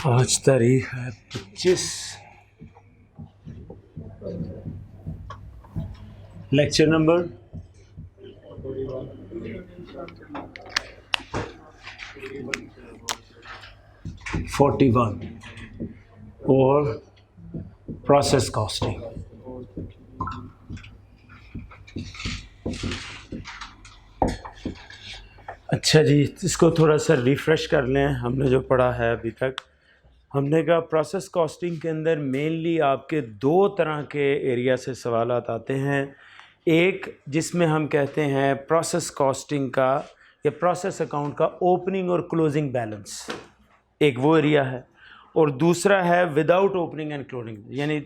आज तारीख है 25। लेक्चर नंबर 41 और प्रोसेस कॉस्टिंग। अच्छा जी, इसको थोड़ा सा रिफ़्रेश कर लें। हमने जो पढ़ा है अभी तक, हमने कहा प्रोसेस कॉस्टिंग के अंदर मेनली आपके दो तरह के एरिया से सवाल आते हैं। एक जिसमें हम कहते हैं प्रोसेस कॉस्टिंग का या प्रोसेस अकाउंट का ओपनिंग और क्लोजिंग बैलेंस, एक वो एरिया है। और दूसरा है विदाउट ओपनिंग एंड क्लोजिंग, यानी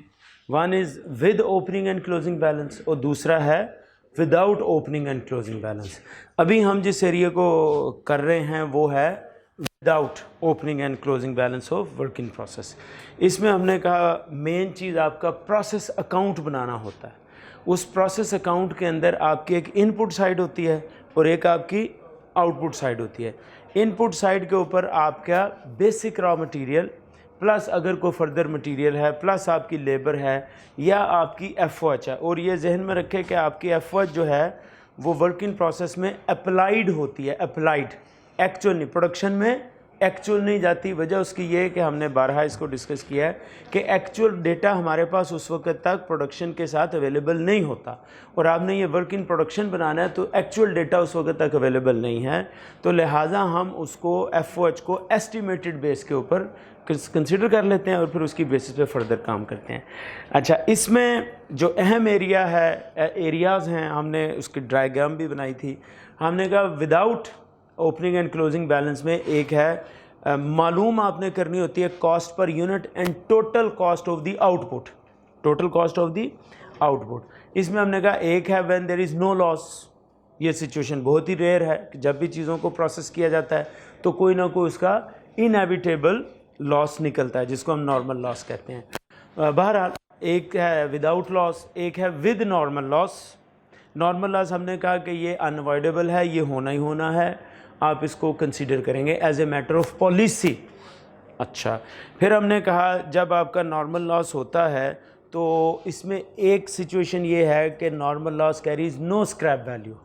one is with opening and closing balance और दूसरा है without opening and closing balance. अभी हम जिस एरिया को कर रहे हैं वो है without opening and closing balance of work in process. इसमें हमने कहा मेन चीज़ आपका प्रोसेस अकाउंट बनाना होता है। उस प्रोसेस अकाउंट के अंदर आपकी एक इनपुट साइड होती है और एक आपकी आउटपुट साइड होती है। इनपुट साइड के ऊपर आपका बेसिक रॉ मटेरियल प्लस अगर कोई फर्दर मटेरियल है प्लस आपकी लेबर है या आपकी एफओएच है। और ये जहन में रखें कि आपकी एफओएच जो है वो वर्क इन प्रोसेस में अप्लाइड होती है, अप्लाइड, एक्चुअल नहीं। प्रोडक्शन में एक्चुअल नहीं जाती। वजह उसकी ये है कि हमने बारहा इसको डिस्कस किया है कि एक्चुअल डेटा हमारे पास उस वक्त तक प्रोडक्शन के साथ अवेलेबल नहीं होता, और आपने ये वर्क इन प्रोडक्शन बनाना है तो एक्चुअल डेटा उस वक्त तक अवेलेबल नहीं है। तो लिहाजा हम उसको एफओएच को एस्टिमेटेड बेस के ऊपर कंसिडर कर लेते हैं और फिर उसकी बेसिस पे फर्दर काम करते हैं। अच्छा, इसमें जो अहम एरिया है, एरियाज़ हैं, हमने उसकी डायग्राम भी बनाई थी। हमने कहा without opening and closing balance में एक है मालूम आपने करनी होती है cost per unit and total cost of the output, total cost of the output. इसमें हमने कहा एक है when there is no loss. ये सिचुएशन बहुत ही रेयर है कि जब भी चीज़ों को प्रोसेस किया जाता है तो कोई ना कोई उसका इनएविटेबल लॉस निकलता है, जिसको हम नॉर्मल लॉस कहते हैं। बहरहाल एक है विदाउट लॉस, एक है with normal loss. Normal loss हमने कहा कि ये अनअवॉइडेबल है, ये होना ही होना है, आप इसको कंसीडर करेंगे as a matter of policy. अच्छा, फिर हमने कहा जब आपका नॉर्मल लॉस होता है तो इसमें एक सिचुएशन ये है कि normal loss carries no scrap value.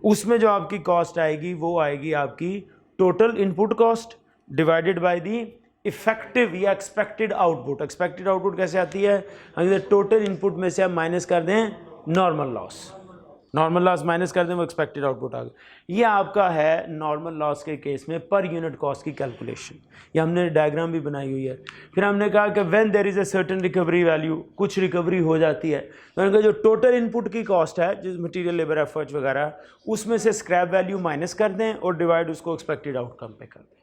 उसमें जो आपकी कॉस्ट आएगी वो आएगी आपकी total input cost divided by the effective या एक्सपेक्टेड आउटपुट। एक्सपेक्टेड आउटपुट कैसे आती है? अगर टोटल इनपुट में से आप माइनस कर दें normal loss, normal loss minus कर दें वो एक्सपेक्टेड आउटपुट आ गया। ये आपका है नॉर्मल लॉस के केस में पर यूनिट कॉस्ट की कैलकुलेशन। ये हमने डायग्राम भी बनाई हुई है। फिर हमने कहा कि when there is a certain recovery value, कुछ रिकवरी हो जाती है, तो उनका जो टोटल इनपुट की कॉस्ट है, जो मटीरियल लेबर एफर्ट वगैरह, उसमें से स्क्रैप वैल्यू माइनस कर दें और डिवाइड उसको एक्सपेक्टेड आउटकम पे कर दें।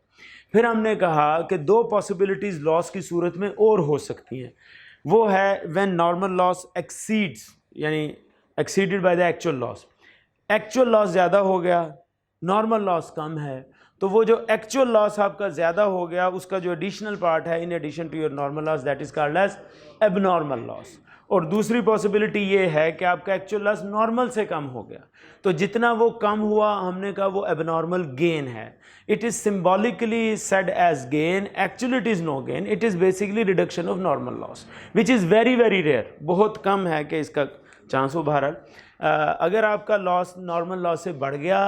फिर हमने कहा कि दो पॉसिबिलिटीज़ लॉस की सूरत में और हो सकती हैं। वो है व्हेन नॉर्मल लॉस एक्सीड्स, यानी exceeded by the actual loss. Actual loss ज़्यादा हो गया, नॉर्मल लॉस कम है, तो वो जो एक्चुअल लॉस आपका ज़्यादा हो गया उसका जो एडिशनल पार्ट है in addition to your normal loss, that is called as abnormal loss. और दूसरी पॉसिबिलिटी ये है कि आपका एक्चुअल लॉस नॉर्मल से कम हो गया, तो जितना वो कम हुआ हमने कहा वो एबनॉर्मल गेन है। It is symbolically said as gain, actually it is no gain, it is basically reduction of normal loss, which is very very rare. बहुत कम है कि इसका चांस हो। बहरहाल अगर आपका लॉस नॉर्मल लॉस से बढ़ गया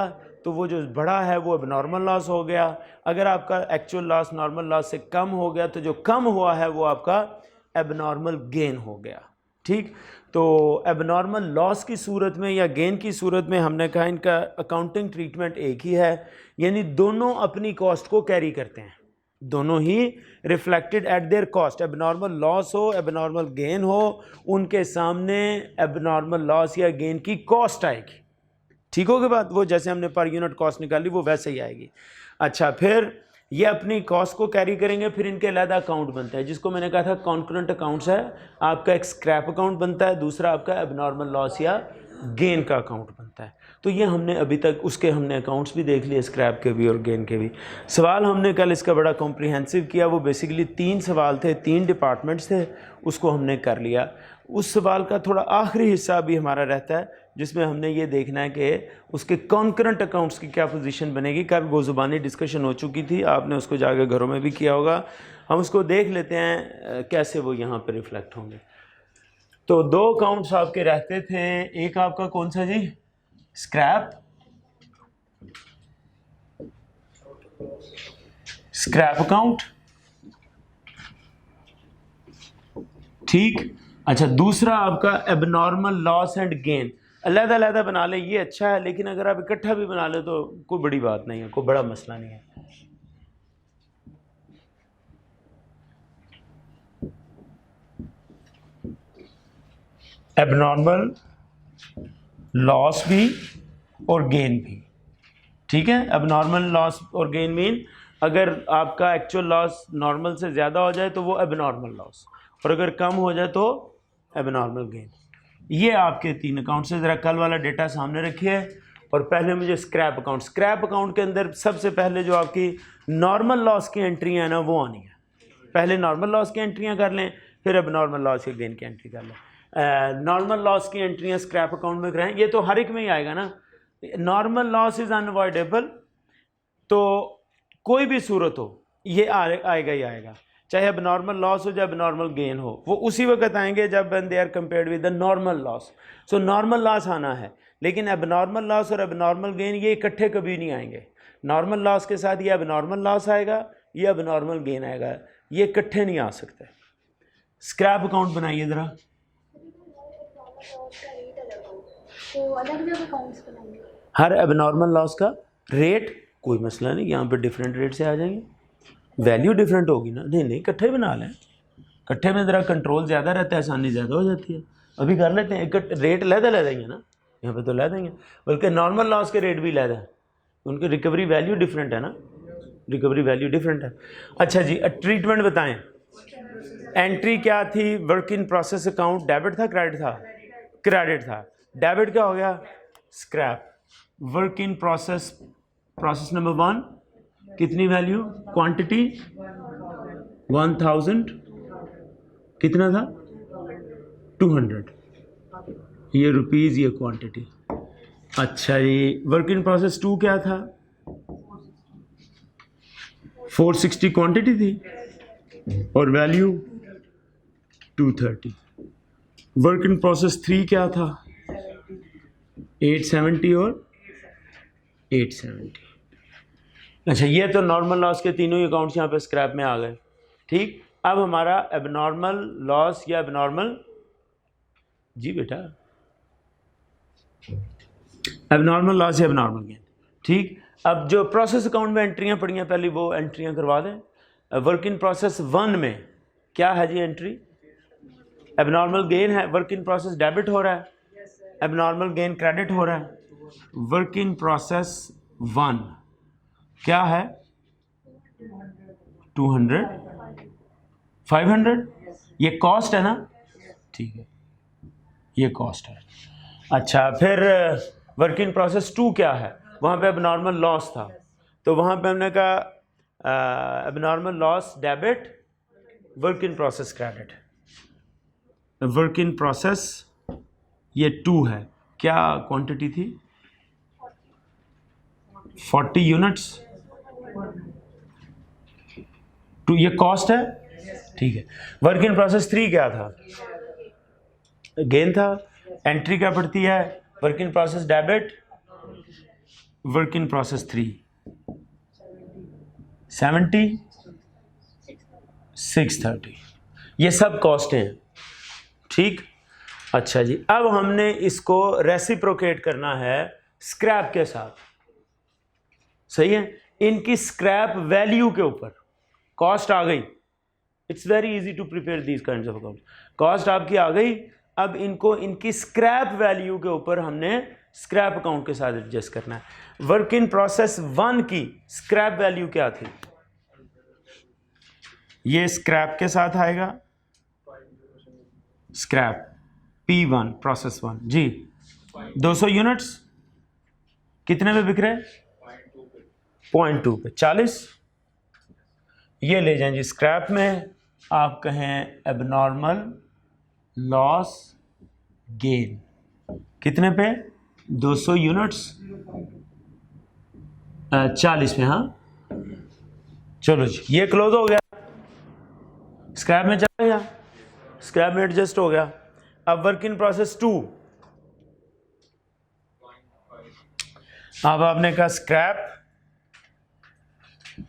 तो वो जो बढ़ा है वो एबनॉर्मल लॉस हो गया। अगर आपका एक्चुअल लॉस नॉर्मल लॉस से कम हो गया तो जो कम हुआ है वो आपका एबनॉर्मल गेन हो गया। ठीक, तो एबनॉर्मल लॉस की सूरत में या गेन की सूरत में हमने कहा इनका अकाउंटिंग ट्रीटमेंट एक ही है, यानी दोनों अपनी कॉस्ट को कैरी करते हैं, दोनों ही reflected at their cost. Abnormal loss हो, एबनॉर्मल गेन हो, उनके सामने एबनॉर्मल लॉस या गेन की कॉस्ट आएगी। ठीक हो गई बात? वो जैसे हमने पर यूनिट कॉस्ट निकाली वो वैसे ही आएगी। अच्छा, फिर ये अपनी कॉस्ट को कैरी करेंगे। फिर इनके अलग अकाउंट बनता है जिसको मैंने कहा था कॉन्करेंट अकाउंट्स है। आपका एक स्क्रैप अकाउंट बनता है, दूसरा आपका एबनॉर्मल लॉस या गेन का अकाउंट बनता है। तो ये हमने अभी तक उसके हमने अकाउंट्स भी देख लिए, स्क्रैप के भी और गेन के भी। सवाल हमने कल इसका बड़ा कॉम्प्रिहेंसिव किया, वो बेसिकली 3 सवाल थे, 3 डिपार्टमेंट्स थे, उसको हमने कर लिया। उस सवाल का थोड़ा आखिरी हिस्सा भी हमारा रहता है जिसमें हमने ये देखना है कि उसके कॉन्करेंट अकाउंट्स की क्या पोजीशन बनेगी। कल वो ज़ुबानी डिस्कशन हो चुकी थी, आपने उसको जाकर घरों में भी किया होगा। हम उसको देख लेते हैं कैसे वो यहाँ पे रिफ्लेक्ट होंगे। तो दो अकाउंट्स आपके रहते थे, एक आपका कौन सा जी, स्क्रैप अकाउंट, ठीक। अच्छा, दूसरा आपका एबनॉर्मल लॉस एंड गेन। अलग अलग बना ले ये अच्छा है, लेकिन अगर आप इकट्ठा भी बना ले तो कोई बड़ी बात नहीं है, कोई बड़ा मसला नहीं है। एबनॉर्मल लॉस भी और गेन भी, ठीक है। एबनॉर्मल लॉस और गेन मीन अगर आपका एक्चुअल लॉस नॉर्मल से ज़्यादा हो जाए तो वो एबनॉर्मल लॉस, और अगर कम हो जाए तो एबनॉर्मल गेन। ये आपके तीन अकाउंट से। ज़रा कल वाला डेटा सामने रखिए और पहले मुझे स्क्रैप अकाउंट के अंदर सबसे पहले जो आपकी नॉर्मल लॉस की एंट्रियाँ हैं ना वो आनी है। पहले नॉर्मल लॉस की एंट्रियाँ कर लें, फिर एबनॉर्मल लॉस या गेन की एंट्री कर लें। नॉर्मल लॉस की एंट्रियाँ स्क्रैप अकाउंट में कराएं, ये तो हर एक में ही आएगा ना। नॉर्मल लॉस इज़ अनअवॉइडेबल, तो कोई भी सूरत हो ये आएगा ही आएगा, चाहे एबनॉर्मल लॉस हो चाहे एबनॉर्मल गेन हो, वो उसी वक्त आएंगे जब they are compared with the normal loss. So normal loss आना है, लेकिन एबनॉर्मल लॉस और एबनॉर्मल गेन ये इकट्ठे कभी नहीं आएंगे। नॉर्मल लॉस के साथ ये एबनॉर्मल लॉस आएगा, ये एबनॉर्मल गेन आएगा, ये इकट्ठे नहीं आ सकते। स्क्रैप अकाउंट बनाइए ज़रा। हर एबनॉर्मल लॉस का रेट कोई मसला नहीं, यहाँ पे डिफरेंट रेट से आ जाएंगे, वैल्यू डिफरेंट होगी ना। नहीं इकट्ठे ही बना लें, इकट्ठे में ज़रा कंट्रोल ज़्यादा रहता है, आसानी ज़्यादा हो जाती है। अभी कर लेते हैं, एक रेट लहदा ले देंगे ना, यहाँ पे तो ले देंगे, बल्कि नॉर्मल लॉस के रेट भी लहदा है, उनकी रिकवरी वैल्यू डिफरेंट है ना, रिकवरी वैल्यू डिफरेंट है। अच्छा जी, ट्रीटमेंट बताएं। एंट्री क्या थी, work in process account, debit था क्रेडिट था, क्रेडिट था। डेबिट क्या हो गया, scrap. Work in process number 1 कितनी वैल्यू, क्वांटिटी 1000, कितना था 200, ये रुपीस ये क्वांटिटी। अच्छा जी, वर्क इन प्रोसेस 2 क्या था, 460 क्वांटिटी थी और वैल्यू 230। वर्क इन प्रोसेस 3 क्या था, 870 और 870। अच्छा, ये तो नॉर्मल लॉस के तीनों ही अकाउंट्स यहाँ पे स्क्रैप में आ गए, ठीक। अब हमारा एबनॉर्मल लॉस या एबनॉर्मल, जी बेटा, एबनॉर्मल लॉस या एबनॉर्मल गेन, ठीक। अब जो प्रोसेस अकाउंट में एंट्रियाँ पड़ी हैं पहले वो एंट्रियाँ करवा दें। वर्क इन प्रोसेस 1 में क्या है जी एंट्री, एबनॉर्मल गेन है, वर्क इन प्रोसेस डेबिट हो रहा है, एबनॉर्मल गेन क्रेडिट हो रहा है। वर्क इन प्रोसेस 1 क्या है, 200, 500, ये कॉस्ट है ना, ठीक है, ये कॉस्ट है। अच्छा, फिर वर्क इन प्रोसेस 2 क्या है, वहाँ पे एबनॉर्मल लॉस था, तो वहाँ पे हमने कहा abnormal loss debit, work in process credit. Work in process ये 2 है, क्या क्वांटिटी थी, 40 यूनिट्स, टू ये कॉस्ट है, ठीक है। वर्क इन प्रोसेस 3 क्या था, गेन था। एंट्री क्या पड़ती है, work in process debit, work in process 3 70, 630, ये सब कॉस्ट हैं, ठीक। अच्छा जी, अब हमने इसको रेसिप्रोकेट करना है स्क्रैप के साथ, सही है। इनकी स्क्रैप वैल्यू के ऊपर कॉस्ट आ गई, it's very easy to prepare these kinds of account. Cost आपकी आ गई, अब इनको इनकी स्क्रैप वैल्यू के ऊपर हमने स्क्रैप अकाउंट के साथ एडजस्ट करना है। वर्क इन प्रोसेस 1 की स्क्रैप वैल्यू क्या थी, ये स्क्रैप के साथ आएगा, स्क्रैप P1 प्रोसेस 1 जी, 200 यूनिट्स कितने में बिक रहे, 0.2 पे 40, ये ले जाएं जी स्क्रैप में। आप कहें एबनॉर्मल लॉस गेन कितने पे, 200 यूनिट्स 40 में, हाँ चलो जी, ये क्लोज हो गया। स्क्रैप में चला गया, स्क्रैप में एडजस्ट हो गया। अब वर्क इन प्रोसेस 2, अब आपने कहा स्क्रैप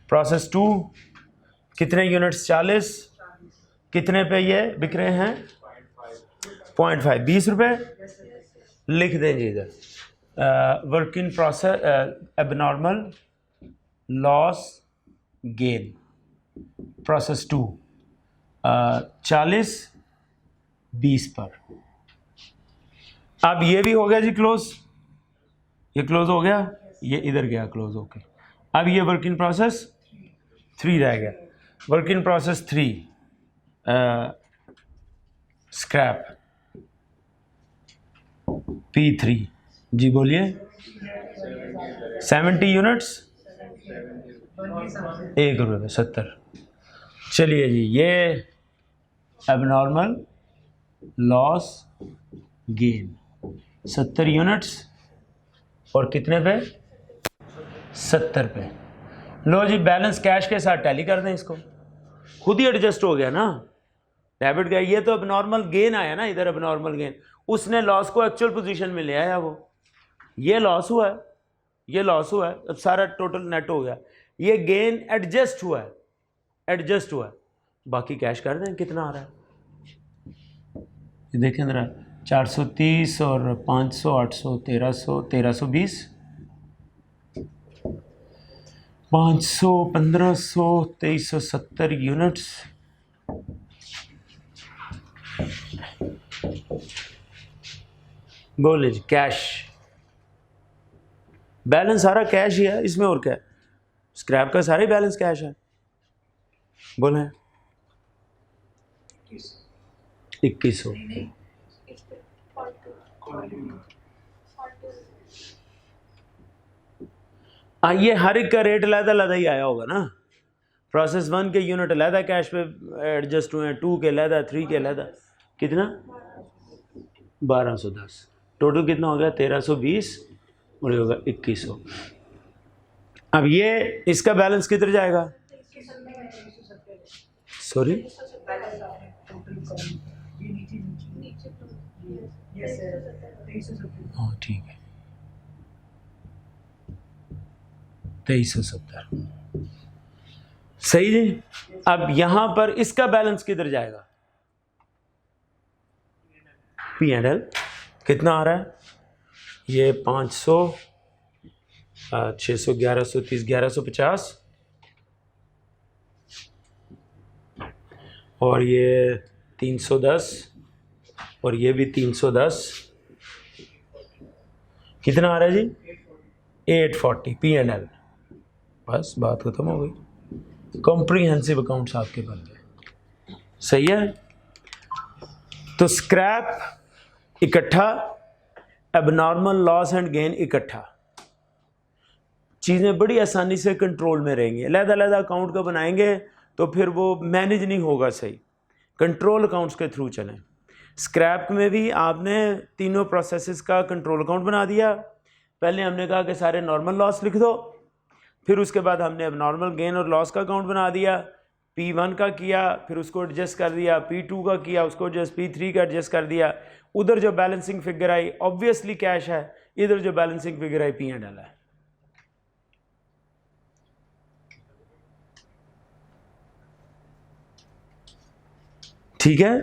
प्रोसेस 2 कितने यूनिट्स, 40, कितने पे ये बिक रहे हैं, 0.5, 20 रुपये लिख देंगे इधर। Work in process abnormal loss gain process 2 40 20 पर। अब ये भी हो गया जी क्लोज, ये क्लोज हो गया, ये इधर गया क्लोज होके। अब ये वर्क इन प्रोसेस 3 रह गया। Work in process 3 scrap P3 जी बोलिए, 70 यूनिट्स 1 रुपये में 70। चलिए जी, ये एबनॉर्मल लॉस गेन 70 यूनिट्स और कितने पे, 70 पे। लो जी, बैलेंस कैश के साथ टैली कर दें इसको, खुद ही एडजस्ट हो गया ना, डेबिट गया। ये तो एबनॉर्मल गेन आया ना इधर, एबनॉर्मल गेन, उसने लॉस को एक्चुअल पोजीशन में ले आया, वो ये लॉस हुआ है, ये लॉस हुआ है, अब सारा टोटल नेट हो गया। ये गेन एडजस्ट हुआ है, एडजस्ट हुआ है, बाकी कैश कर दें कितना आ रहा है, ये देखें जरा, 430 और 500 800 1300 1320 500 1500 2370 यूनिट्स। बोले जी कैश, बैलेंस सारा कैश ही है इसमें, और क्या है, स्क्रैप का सारा ही बैलेंस कैश है। बोले 2100। ये हर एक का रेट अलग अलग ही आया होगा ना, प्रोसेस 1 के यूनिट अलग कैश पे एडजस्ट हुए हैं, 2 के अलग, 3 के अलग, कितना 1210, टोटल कितना हो गया 1320 और ये होगा 2100। अब ये इसका बैलेंस किधर जाएगा, सॉरी हाँ ठीक है 2370, सही जी। अब यहां पर इसका बैलेंस किधर जाएगा, P&L कितना आ रहा है, ये 500 600 1130 1150 और ये 310 और ये भी 310, कितना आ रहा है जी 840 P&L। बस बात खत्म हो गई, कॉम्प्रीहेंसिव अकाउंट्स आपके बन गए, सही है। तो स्क्रैप इकट्ठा, एबनॉर्मल लॉस एंड गेन इकट्ठा, चीज़ें बड़ी आसानी से कंट्रोल में रहेंगी। अलग-अलग अकाउंट का बनाएंगे तो फिर वो मैनेज नहीं होगा सही, कंट्रोल अकाउंट्स के थ्रू चलें। स्क्रैप में भी आपने तीनों प्रोसेसेस का कंट्रोल अकाउंट बना दिया। पहले हमने कहा कि सारे नॉर्मल लॉस लिख दो, फिर उसके बाद हमने एबनॉर्मल गेन और लॉस का अकाउंट बना दिया, P1 का किया, फिर उसको एडजस्ट कर दिया, P2 का किया, उसको एडजस्ट, P3 का एडजस्ट कर दिया। उधर जो balancing figure I obviously cash है, इधर जो बैलेंसिंग फिगर आई P&L है। ठीक है,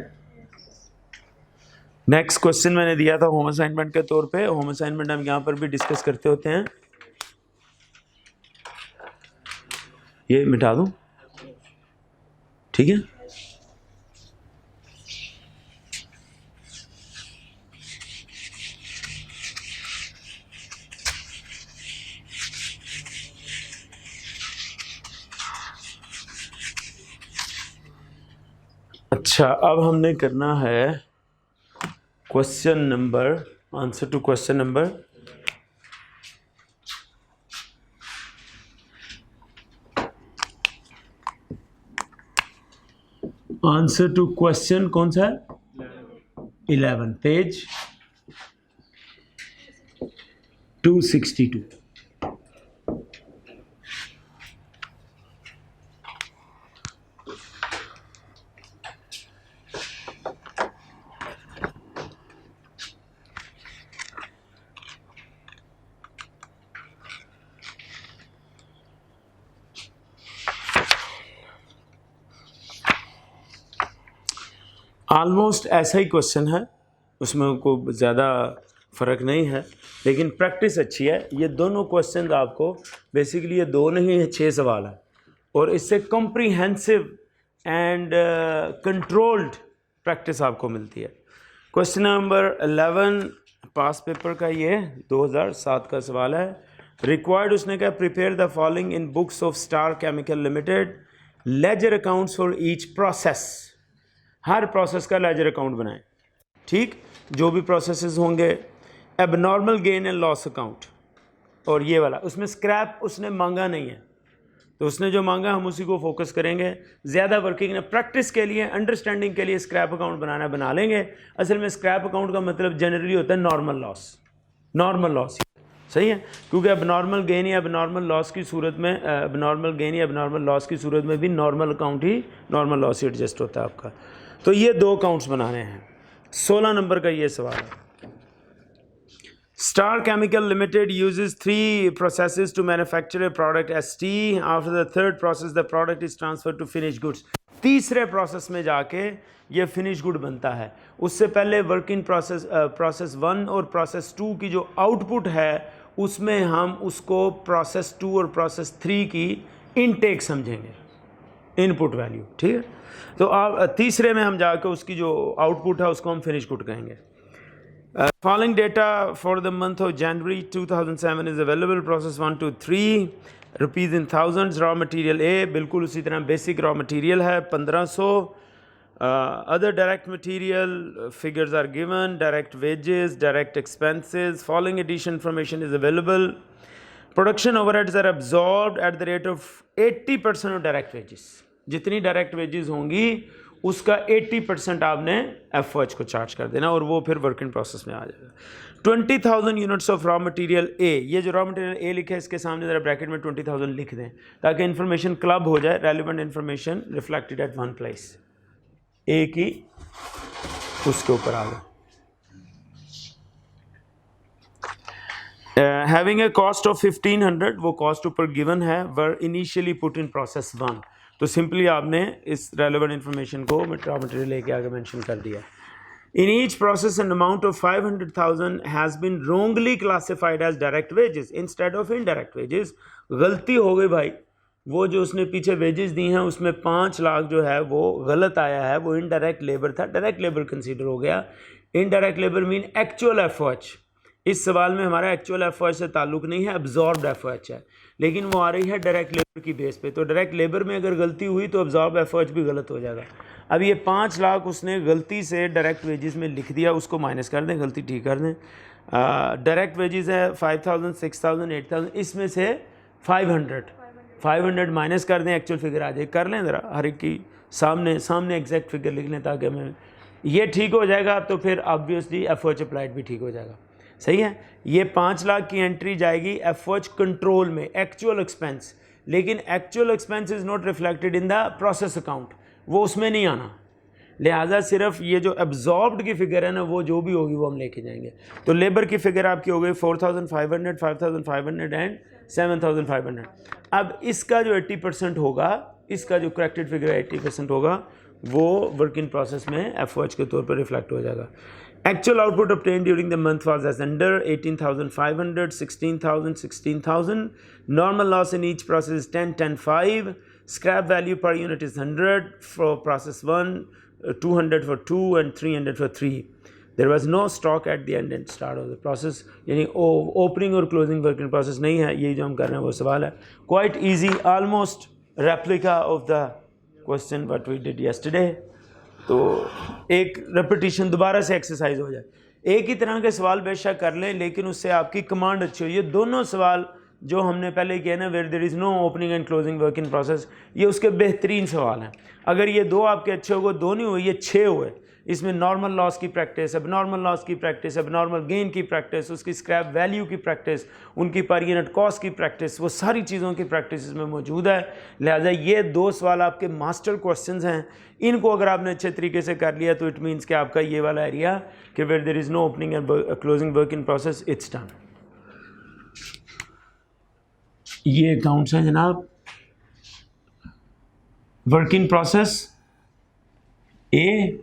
नेक्स्ट क्वेश्चन मैंने दिया था होम असाइनमेंट के तौर पे। होम असाइनमेंट हम यहां पर भी डिस्कस करते होते हैं, ये मिटा दूं, ठीक है। अच्छा, अब हमने करना है question number, answer to question number answer to question कौन सा है 11, पेज 262। ऑलमोस्ट ऐसा ही क्वेश्चन है, उसमें कोई ज़्यादा फ़र्क नहीं है, लेकिन प्रैक्टिस अच्छी है। ये दोनों क्वेश्चन आपको बेसिकली, ये दो नहीं है, 6 सवाल है, और इससे कॉम्प्रीहेंसिव एंड कंट्रोल्ड प्रैक्टिस आपको मिलती है। क्वेश्चन नंबर 11 पास पेपर का, ये 2007 का सवाल है। रिक्वायर्ड, उसने कहा prepare the following in books of star chemical limited, ledger accounts for each process. Her process का लेजर अकाउंट बनाएं, ठीक, जो भी प्रोसेसेस होंगे। Abnormal gain and loss account, और ये वाला, उसमें स्क्रैप उसने मांगा नहीं है, तो उसने जो मांगा हम उसी को फोकस करेंगे। ज़्यादा वर्किंग ने प्रैक्टिस के लिए, अंडरस्टैंडिंग के लिए स्क्रैप अकाउंट बनाना बना लेंगे। असल में स्क्रैप अकाउंट का मतलब जनरली होता है नॉर्मल लॉस, नॉर्मल लॉस, सही है, क्योंकि एबनॉर्मल गेन या एबनॉर्मल लॉस की सूरत में, एबनॉर्मल गेन या एबनॉर्मल लॉस की सूरत में भी नॉर्मल अकाउंट ही नॉर्मल लॉस ही एडजस्ट होता है आपका। तो ये 2 अकाउंट्स बनाने हैं। 16 नंबर का ये सवाल है। Star Chemical Limited uses 3 processes to manufacture a product ST. After the third process, the product is transferred to finished goods. तीसरे प्रोसेस में जाके ये फिनिश गुड बनता है। उससे पहले वर्क इन प्रोसेस, प्रोसेस 1 और प्रोसेस 2 की जो आउटपुट है, उसमें हम उसको प्रोसेस 2 और प्रोसेस 3 की इनटेक समझेंगे, इनपुट वैल्यू, ठीक है। तो आप तीसरे में हम जाकर उसकी जो आउटपुट है उसको हम फिनिश गुड कहेंगे। Following data for the month of January 2007 is available. Process 1 to 3, rupees in thousands. Raw material A, बिल्कुल उसी तरह बेसिक रॉ मटेरियल है 1500. Other direct material figures are given. Direct wages, direct expenses. Following addition information is available. Production overheads are absorbed at the rate of 80% of direct wages. जितनी direct wages होंगी उसका 80% आपने FOH को charge कर देना, और वो फिर वर्क इन प्रोसेस में आ जाएगा। 20,000 units of raw material A, ये जो रॉ मटेरियल ए लिखा है इसके सामने ज़रा ब्रैकेट में 20,000 लिख दें, ताकि इन्फॉर्मेशन क्लब हो जाए, relevant information reflected at one place, ए की उसके ऊपर आ गए। हैविंग ए कॉस्ट ऑफ 1500, वो कॉस्ट ऊपर गिवन है, were initially put in process 1, तो सिंपली आपने इस रेलेवेंट इन्फॉर्मेशन को रॉ मटेरियल लेके आगे मेंशन कर दिया। In each process an amount of 500,000 has been wrongly classified as direct wages instead of indirect wages. गलती हो गई भाई, वो जो उसने पीछे वेजेस दी हैं उसमें 5 लाख जो है वो गलत आया है, वो इनडायरेक्ट लेबर था, डायरेक्ट लेबर कंसीडर हो गया। Indirect labour mean actual FOH. इस सवाल में हमारा एक्चुअल एफओएच से ताल्लुक नहीं है, अब्जॉर्ब्ड एफओएच है, लेकिन वो आ रही है डायरेक्ट लेबर की बेस पे। तो डायरेक्ट लेबर में अगर गलती हुई तो अब्जॉर्ब एफओएच भी गलत हो जाएगा। अब ये 5 लाख उसने गलती से डायरेक्ट वेजेस में लिख दिया, उसको माइनस कर दें, गलती ठीक कर दें। डायरेक्ट वेजेस है 5,000, 6,000, 8,000, इसमें से 500 माइनस कर दें, एक्चुअल फिगर आ जाए। कर लें ज़रा हर एक की सामने एग्जैक्ट फिगर लिख लें, ताकि हमें ये ठीक हो जाएगा, तो फिर ऑब्वियसली एफओएच अप्लाइड भी ठीक हो जाएगा। सही है, ये 5 लाख की एंट्री जाएगी एफओएच कंट्रोल में, एक्चुअल एक्सपेंस, लेकिन actual expense is not reflected in the process account, वो उसमें नहीं आना। लिहाजा सिर्फ ये जो एब्जॉर्ब्ड की फिगर है ना, वो जो भी होगी वो हम लेके जाएंगे। तो लेबर की फिगर आपकी हो गई 4,500, 5,500 एंड 7,500। अब इसका जो 80% होगा, इसका जो करेक्टेड फिगर 80% होगा, वो वर्क इन प्रोसेस में एफओएच के तौर पर रिफ्लेक्ट हो जाएगा। Actual output obtained during the month was as under: 18,500, 16,000, 16,000. Normal loss in each process is 10, 10, 5. Scrap value per unit is 100 for process 1, 200 for 2, and 300 for 3. There was no stock at the end and start of the process. यानी opening और closing work in process नहीं है। ये जो हम कर रहे हैं वो सवाल है quite easy, almost replica of the question what we did yesterday. तो एक रेपिटेशन दोबारा से एक्सरसाइज हो जाए। एक ही तरह के सवाल बेशक कर लें, लेकिन उससे आपकी कमांड अच्छी हो। ये दोनों सवाल जो हमने पहले किए ना, where there is no opening and closing work in process, ये उसके बेहतरीन सवाल हैं। अगर ये 2 आपके अच्छे हो गए, 2 नहीं हुए, ये 6 हुए। इसमें नॉर्मल लॉस की प्रैक्टिस, अब नॉर्मल लॉस की प्रैक्टिस, अब नॉर्मल गेन की प्रैक्टिस, उसकी स्क्रैप वैल्यू की प्रैक्टिस, उनकी पर यूनिट कॉस्ट की प्रैक्टिस, वो सारी चीज़ों की प्रैक्टिस इसमें मौजूद है। लिहाजा ये 2 सवाल आपके मास्टर क्वेश्चंस हैं। इनको अगर आपने अच्छे तरीके से कर लिया तो इट मीन्स कि आपका ये वाला एरिया कि where there is no opening and closing work in process, it's done. ये अकाउंट्स हैं जनाब, work in process A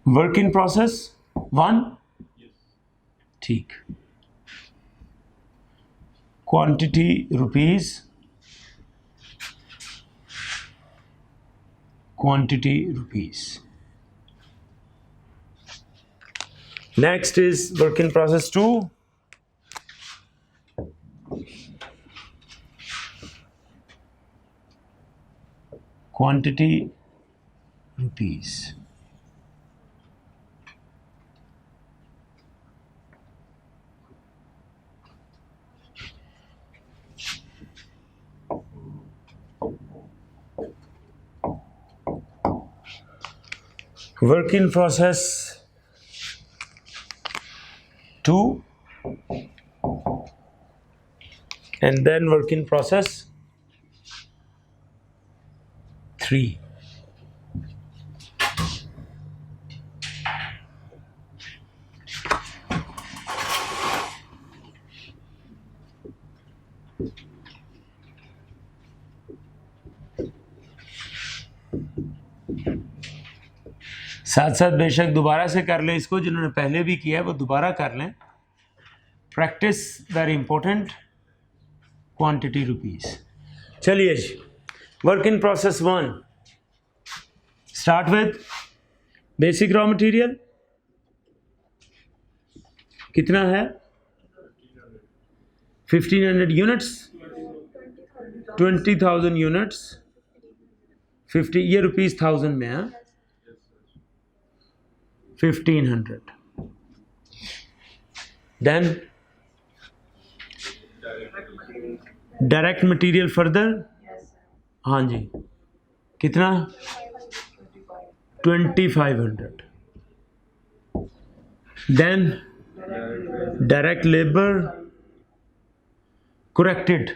work in process 1, ठीक। Quantity rupees, quantity rupees. Next is work in process 2, quantity rupees। work in process 2 and then work in process 3। साथ साथ बेशक दोबारा से कर लें इसको, जिन्होंने पहले भी किया है वो दोबारा कर लें। Practice very important. Quantity rupees. चलिए जी, work in process 1 start with basic raw material कितना है 1500 यूनिट्स, 20,000 यूनिट्स, 50 ये रुपीज 1000 में है 1500। देन डायरेक्ट मटेरियल फर्दर, हाँ जी कितना 2500। Then direct labour corrected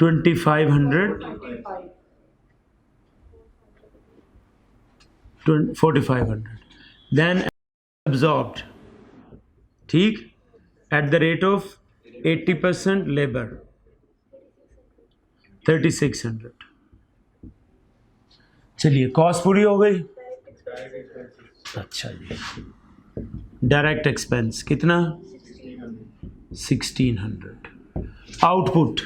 2500, 4500। then absorbed, ठीक, at the rate of 80% labor 3600। चलिए कॉस्ट पूरी हो गई। अच्छा जी, डायरेक्ट एक्सपेंस कितना 1600। आउटपुट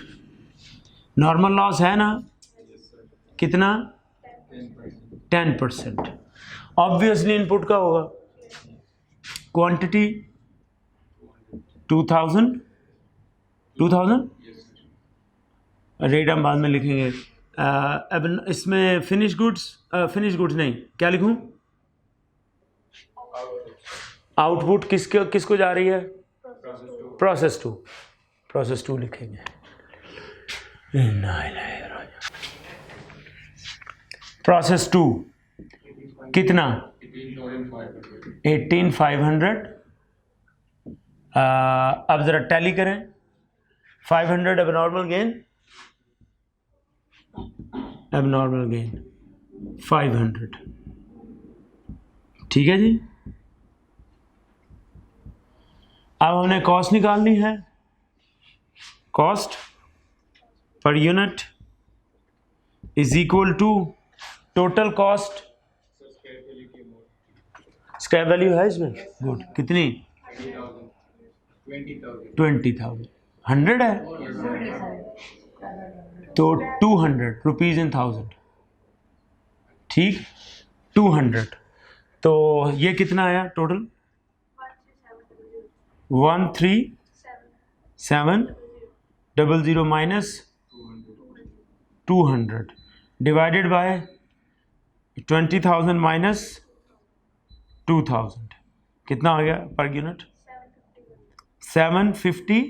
नॉर्मल लॉस है ना, कितना 10%। ऑब्वियसली इनपुट का होगा क्वांटिटी 2000 रेट हम बाद में लिखेंगे। अब इसमें फिनिश गुड्स नहीं, क्या लिखूं आउटपुट किसको जा रही है प्रोसेस टू लिखेंगे। प्रोसेस 2 कितना 18,500। अब ज़रा टैली करें 500 एबनॉर्मल गेन 500, ठीक है जी। अब हमने कॉस्ट निकालनी है, cost per unit is equal to total cost. Scrap value है इसमें, गुड, कितनी 20,000। 100 है तो 200 रुपीज़ इन 1000, ठीक 200। तो ये कितना आया total 13700 minus 200 divided by 20,000 minus 2000 कितना हो गया पर यूनिट 750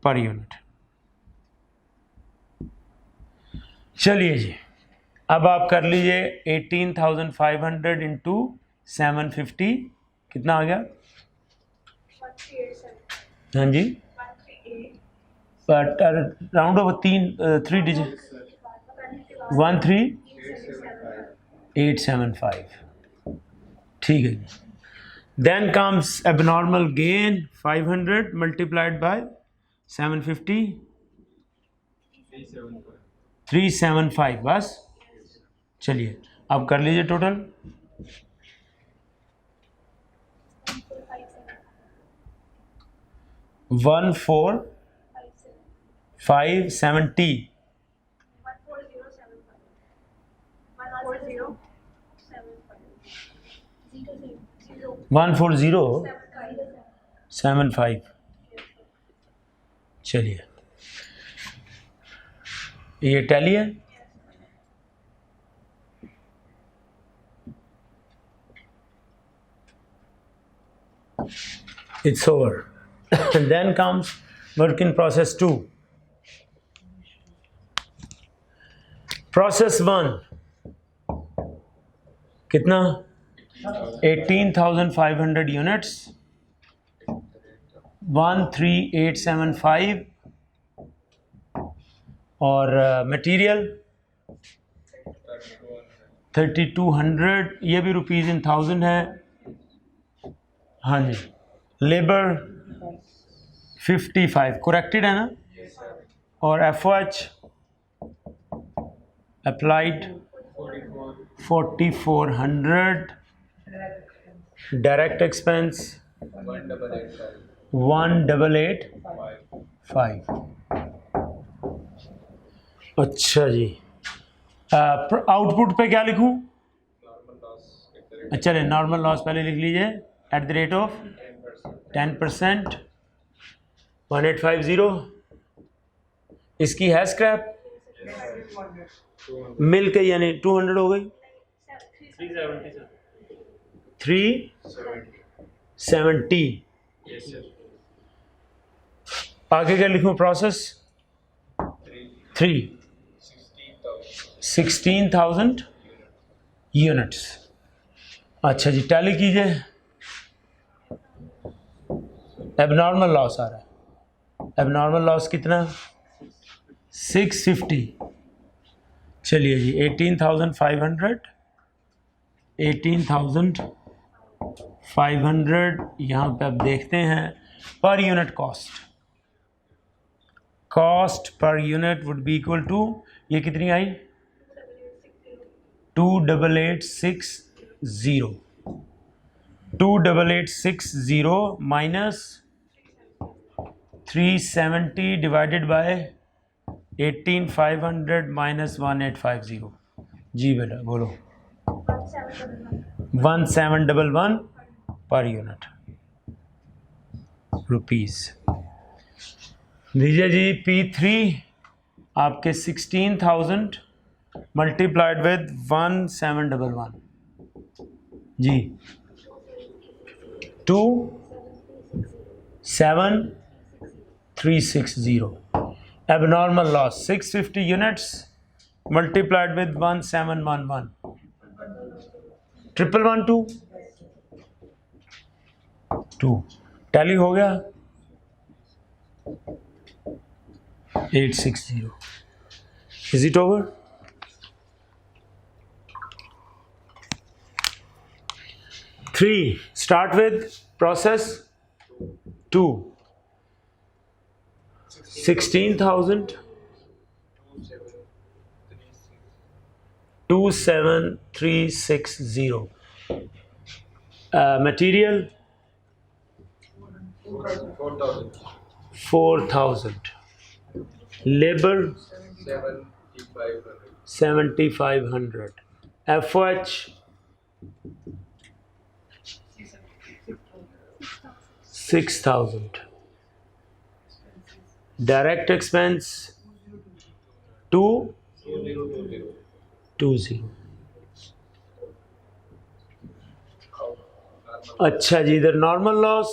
पर यूनिट। चलिए जी, अब आप कर लीजिए 18,500 इंटू 750 कितना आ गया, हाँ जी राउंड ऑफ 3 डिजिट 13875, ठीक है जी। Then comes abnormal gain 500 multiplied by 750 375 बस। चलिए आप कर लीजिए टोटल। 14,570 14075। चलिए ये टैली है। It's over. Then comes work in process 2. Process 1 कितना? 18,500 units, 13875 और मटेरियल 3200, ये भी रुपीज़ इन 1000 है। हाँ जी, लेबर 55 करेक्टेड है ना? और FOH अप्लाइड 4400, डायरेक्ट एक्सपेंस 1885। अच्छा जी, आउटपुट पे क्या लिखूं? अच्छा नॉर्मल लॉस पहले लिख लीजिए, एट द रेट ऑफ 10%, 1850। इसकी है स्क्रैप मिल के यानी 200 हो गई, 370। आगे क्या लिखूं? Process 3 16,000 units. अच्छा जी, टैली कीजिए। एबनॉर्मल लॉस आ रहा है, एबनॉर्मल लॉस कितना? 650। चलिए जी, 18,500 यहाँ पे आप देखते हैं per unit cost per unit would be equal to, ये कितनी आई? 28860। 28860 माइनस 370 डिवाइडेड बाय 18,500 माइनस 1850। जी बेटा बोलो। 1711 पर यूनिट रुपीस। लीजिए जी, P3 आपके 16,000 मल्टीप्लाइड विद 1711 जी, 27360। abnormal loss 650 units multiplied with 1711, 1112 2। Tally हो गया 860। Is it over? Three. Start with process 2. 16,000 27360 material 4,000 labor 7,500 FOH 6,000 direct expense 220। अच्छा जी, इधर normal loss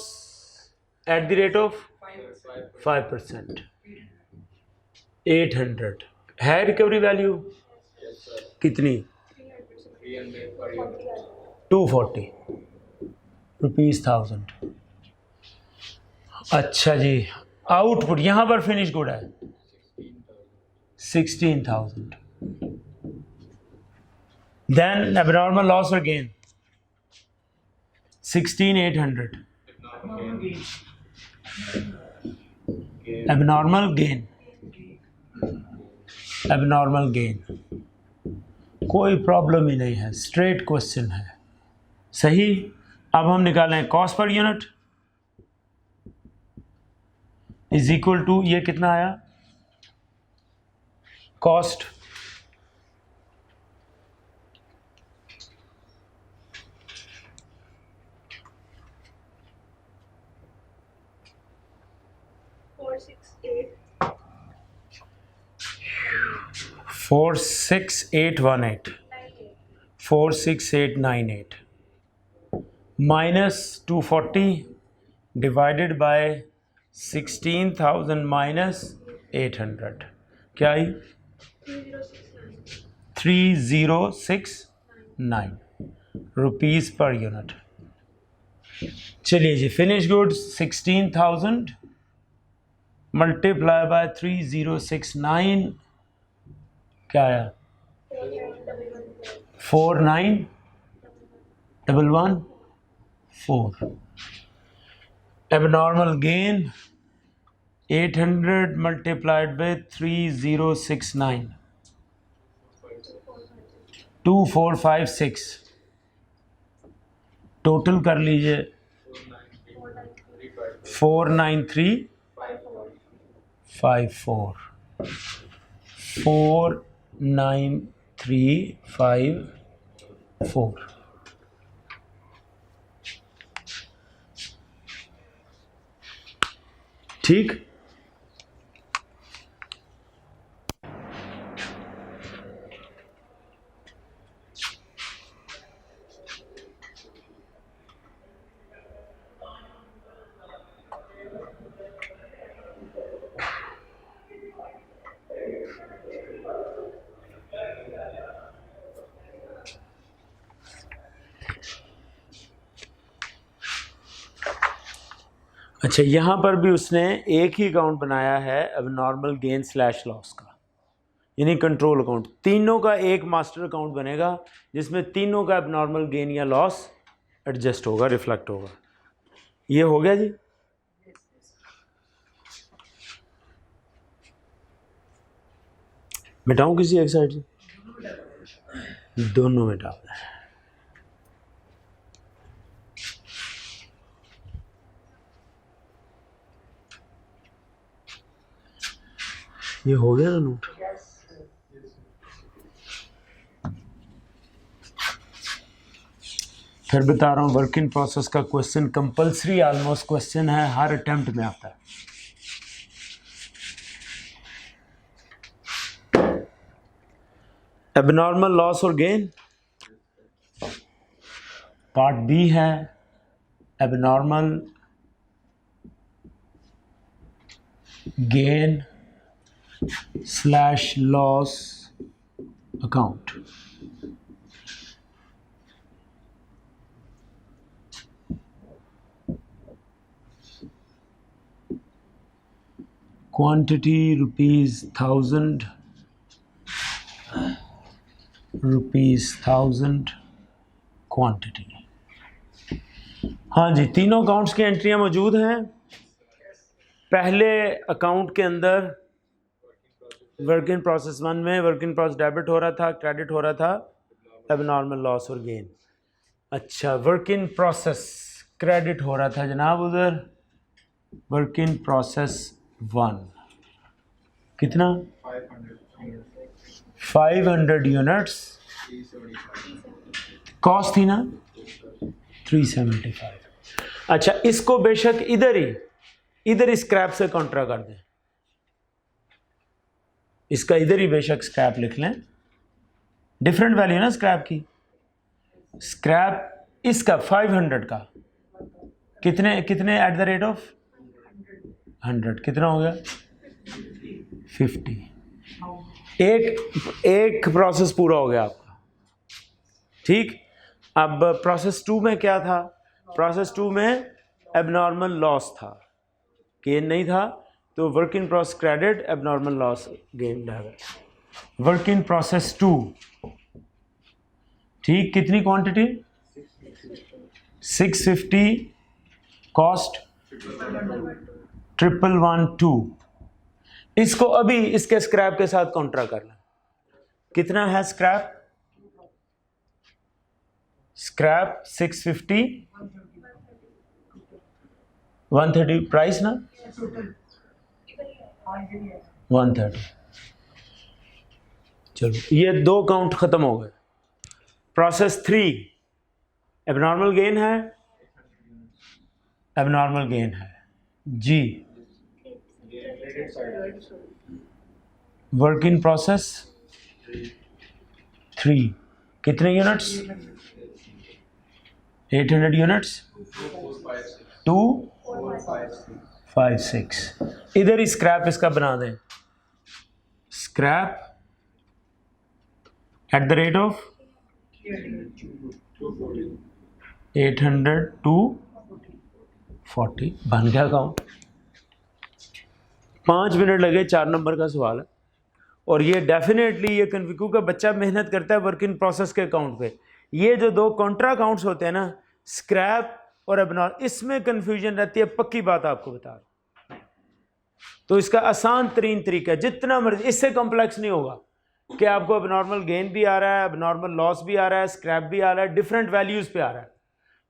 eight the rate of 5%, 800 है रिकवरी वैल्यू कितनी? 240 rupees 1000। अच्छा जी, आउटपुट यहाँ पर फिनिश गुड है 16,000। देन एबनॉर्मल लॉस और गेन 16,800। abnormal gain कोई प्रॉब्लम ही नहीं है, स्ट्रेट क्वेश्चन है। सही। अब हम निकालें cost per unit is equal to, ये कितना आया cost, four six eight 46898 minus 240 divided by 16,000 minus 800, क्या आई 3069 रुपीज़ पर यूनिट। चलिए जी, फिनिश गुड्स 16,000 मल्टीप्लाई बाय 3069, क्या आया 49114। Abnormal gain 800 multiplied by 3069, 2456। Total कर लीजिए 49354, 49354। ठीक। अच्छा, यहाँ पर भी उसने एक ही अकाउंट बनाया है अब नॉर्मल गेन स्लैश लॉस का, यानी कंट्रोल अकाउंट। तीनों का एक मास्टर अकाउंट बनेगा जिसमें तीनों का अब नॉर्मल गेन या लॉस एडजस्ट होगा, रिफ्लेक्ट होगा। ये हो गया जी। मिटाऊं किसी एक साइड से, दोनों मिटा दें। ये हो गया ना नोट। फिर बता रहा हूँ, वर्क इन प्रोसेस का क्वेश्चन कंपलसरी ऑलमोस्ट क्वेश्चन है, हर अटेम्प्ट में आता है। एबनॉर्मल लॉस और गेन पार्ट बी है, abnormal gain slash loss account. Quantity ₹1000, ₹1000 quantity. हाँ जी, तीनों अकाउंट्स की एंट्रियां मौजूद हैं। पहले अकाउंट के अंदर वर्क इन प्रोसेस 1 में वर्क इन प्रोसेस डेबिट हो रहा था, क्रेडिट हो रहा था एबनॉर्मल लॉस और गेन। अच्छा, वर्क इन प्रोसेस क्रेडिट हो रहा था जनाब उधर, वर्क इन प्रोसेस 1 कितना 500 यूनिट्स, कॉस्ट थी ना 375। अच्छा, इसको बेशक इधर स्क्रैप से काउंटर कर दें, इसका इधर ही बेशक स्क्रैप लिख लें, डिफरेंट वैल्यू ना स्क्रैप की। स्क्रैप इसका 500 का कितने एट द रेट ऑफ 100 कितना हो गया 50। एक प्रोसेस पूरा हो गया आपका। ठीक। अब प्रोसेस 2 में क्या था, प्रोसेस 2 में एबनॉर्मल लॉस था, गेन नहीं था, तो work in process credit, abnormal loss gain debit. Work in process 2 ठीक, कितनी क्वांटिटी 650, कॉस्ट 1112। इसको अभी इसके स्क्रैप के साथ काउंटर करना। कितना है स्क्रैप स्क्रैप 650, 130 प्राइस ना, 130। चलो ये 2 काउंट खत्म हो गए। प्रोसेस 3 एबनॉर्मल गेन है, एबनॉर्मल गेन है जी। वर्क इन प्रोसेस 3 कितने यूनिट्स? 800 यूनिट्स, 256। इधर ही स्क्रैप इसका बना दें, scrap at the rate of 800 to 40 बन गया अकाउंट। 5 मिनट लगे, 4 नंबर का सवाल है। और ये डेफिनेटली ये क्योंकि बच्चा मेहनत करता है वर्क इन प्रोसेस के अकाउंट पे। ये जो 2 कॉन्ट्रा अकाउंट्स होते हैं ना, स्क्रैप और एबनॉर्मल, इसमें कंफ्यूजन रहती है, पक्की बात आपको बता रहा हूं। तो इसका आसान तरीन तरीका है, जितना मर्जी, इससे कॉम्प्लेक्स नहीं होगा कि आपको एबनॉर्मल गेन भी आ रहा है, एबनॉर्मल लॉस भी आ रहा है, स्क्रैप भी आ रहा है, डिफरेंट वैल्यूज़ पे आ रहा है।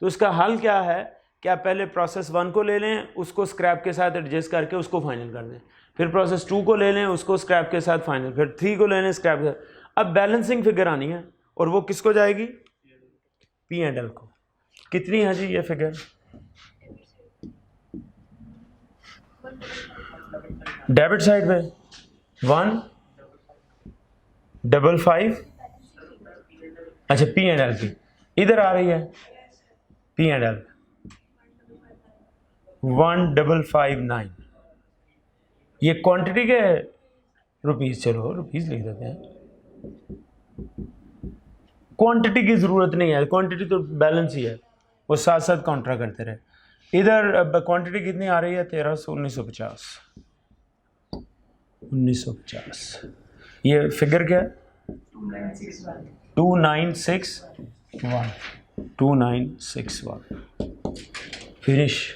तो इसका हल क्या है कि आप पहले प्रोसेस 1 को ले लें, उसको स्क्रैप के साथ एडजस्ट करके उसको फाइनल कर दें, फिर प्रोसेस 2 को ले लें, उसको स्क्रैप के साथ फाइनल, फिर 3 को ले लें स्क्रैप के साथ। अब बैलेंसिंग फिगर आनी है, और वो किसको जाएगी? P&L को। कितनी है जी ये फिगर? डेबिट साइड पे 155, अच्छा P&L की इधर आ रही है, P&L 1559। ये क्वांटिटी के रुपीस, चलो रुपीस लिख देते हैं, क्वांटिटी की ज़रूरत नहीं है, क्वांटिटी तो बैलेंस ही है, वो साथ साथ काउंटर करते रहे। इधर क्वांटिटी कितनी आ रही है? 1950। ये फिगर क्या है? 2961। फिनिश।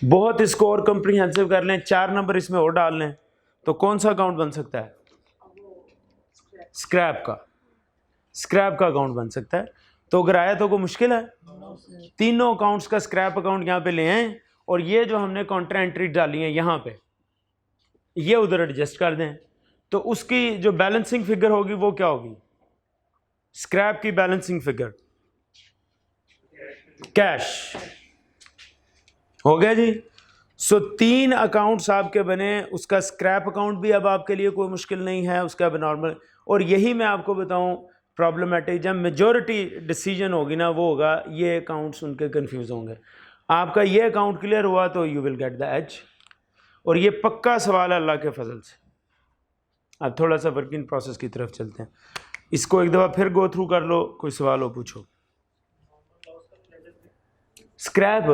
बहुत स्कोर कंप्रीहेंसिव कर लें, 4 नंबर इसमें और डाल लें, तो कौन सा अकाउंट बन सकता है? स्क्रैप का अकाउंट बन सकता है। तो अगर आया तो कोई मुश्किल है? तीनों अकाउंट्स का स्क्रैप अकाउंट यहाँ पे ले आए, और ये जो हमने काउंटर एंट्री डाली है यहाँ पे, ये उधर एडजस्ट कर दें, तो उसकी जो बैलेंसिंग फिगर होगी वो क्या होगी? स्क्रैप की बैलेंसिंग फिगर कैश हो गया जी। सो 3 अकाउंट्स आपके बने, उसका स्क्रैप अकाउंट भी अब आपके लिए कोई मुश्किल नहीं है, उसका नॉर्मल। और यही मैं आपको बताऊं प्रॉब्लमेटिक, जब मेजॉरिटी डिसीजन होगी ना, वो होगा ये अकाउंट्स उनके कंफ्यूज होंगे। आपका ये अकाउंट क्लियर हुआ तो you will get the edge. और ये पक्का सवाल है अल्लाह के फजल से। अब थोड़ा सा वर्किंग प्रोसेस की तरफ चलते हैं, इसको एक दफ़ा फिर गो थ्रू कर लो, कोई सवाल हो पूछो। स्क्रैप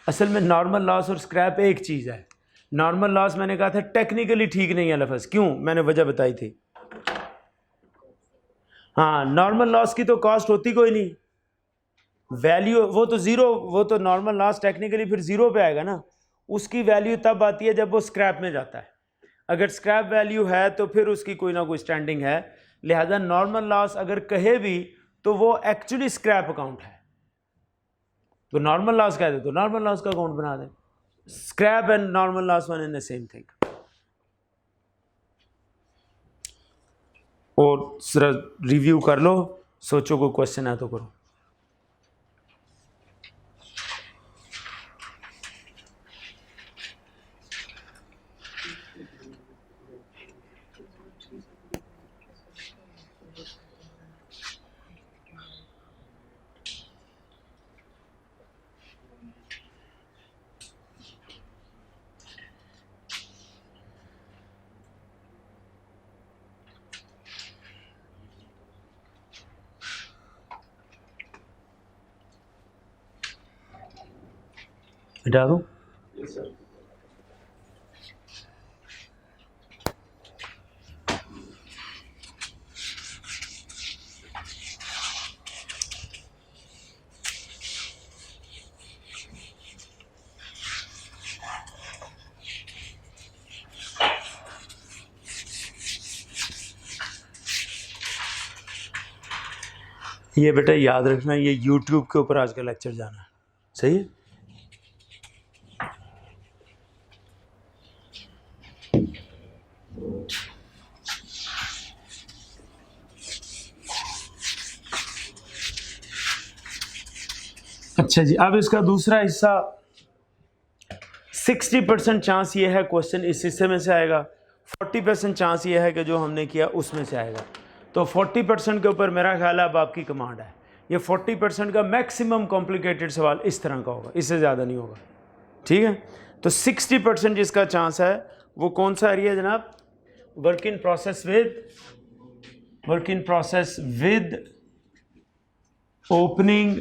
असल में नॉर्मल लॉस और स्क्रैप एक चीज़ है। नॉर्मल लॉस मैंने कहा था टेक्निकली ठीक नहीं है लफ्ज़, क्यों? मैंने वजह बताई थी। हाँ, नॉर्मल लॉस की तो कॉस्ट होती कोई नहीं, वैल्यू वो तो ज़ीरो, वो तो नॉर्मल लॉस टेक्निकली फिर ज़ीरो पे आएगा ना। उसकी वैल्यू तब आती है जब वो स्क्रैप में जाता है। अगर स्क्रैप वैल्यू है तो फिर उसकी कोई ना कोई स्टैंडिंग है। लिहाजा नॉर्मल लॉस अगर कहे भी तो वो एक्चुअली स्क्रैप अकाउंट है, तो नॉर्मल लॉस कह दे तो नॉर्मल लॉस का अकाउंट बना दे। Scrap and normal loss one in the same thing. और जरा रिव्यू कर लो, सोचो कोई क्वेश्चन है तो करो। हटा दो। ये बेटा याद रखना, ये YouTube के ऊपर आज का लेक्चर जाना है, सही है। अच्छा जी, अब इसका दूसरा हिस्सा 60% चांस ये है क्वेश्चन इस हिस्से में से आएगा, 40% चांस ये है कि जो हमने किया उसमें से आएगा। तो 40% के ऊपर मेरा ख्याल है अब आपकी कमांड है। ये 40% का मैक्सिमम कॉम्प्लिकेटेड सवाल इस तरह का होगा, इससे ज़्यादा नहीं होगा, ठीक है। तो 60% जिसका चांस है वो कौन सा एरिया जनाब? Work in process with opening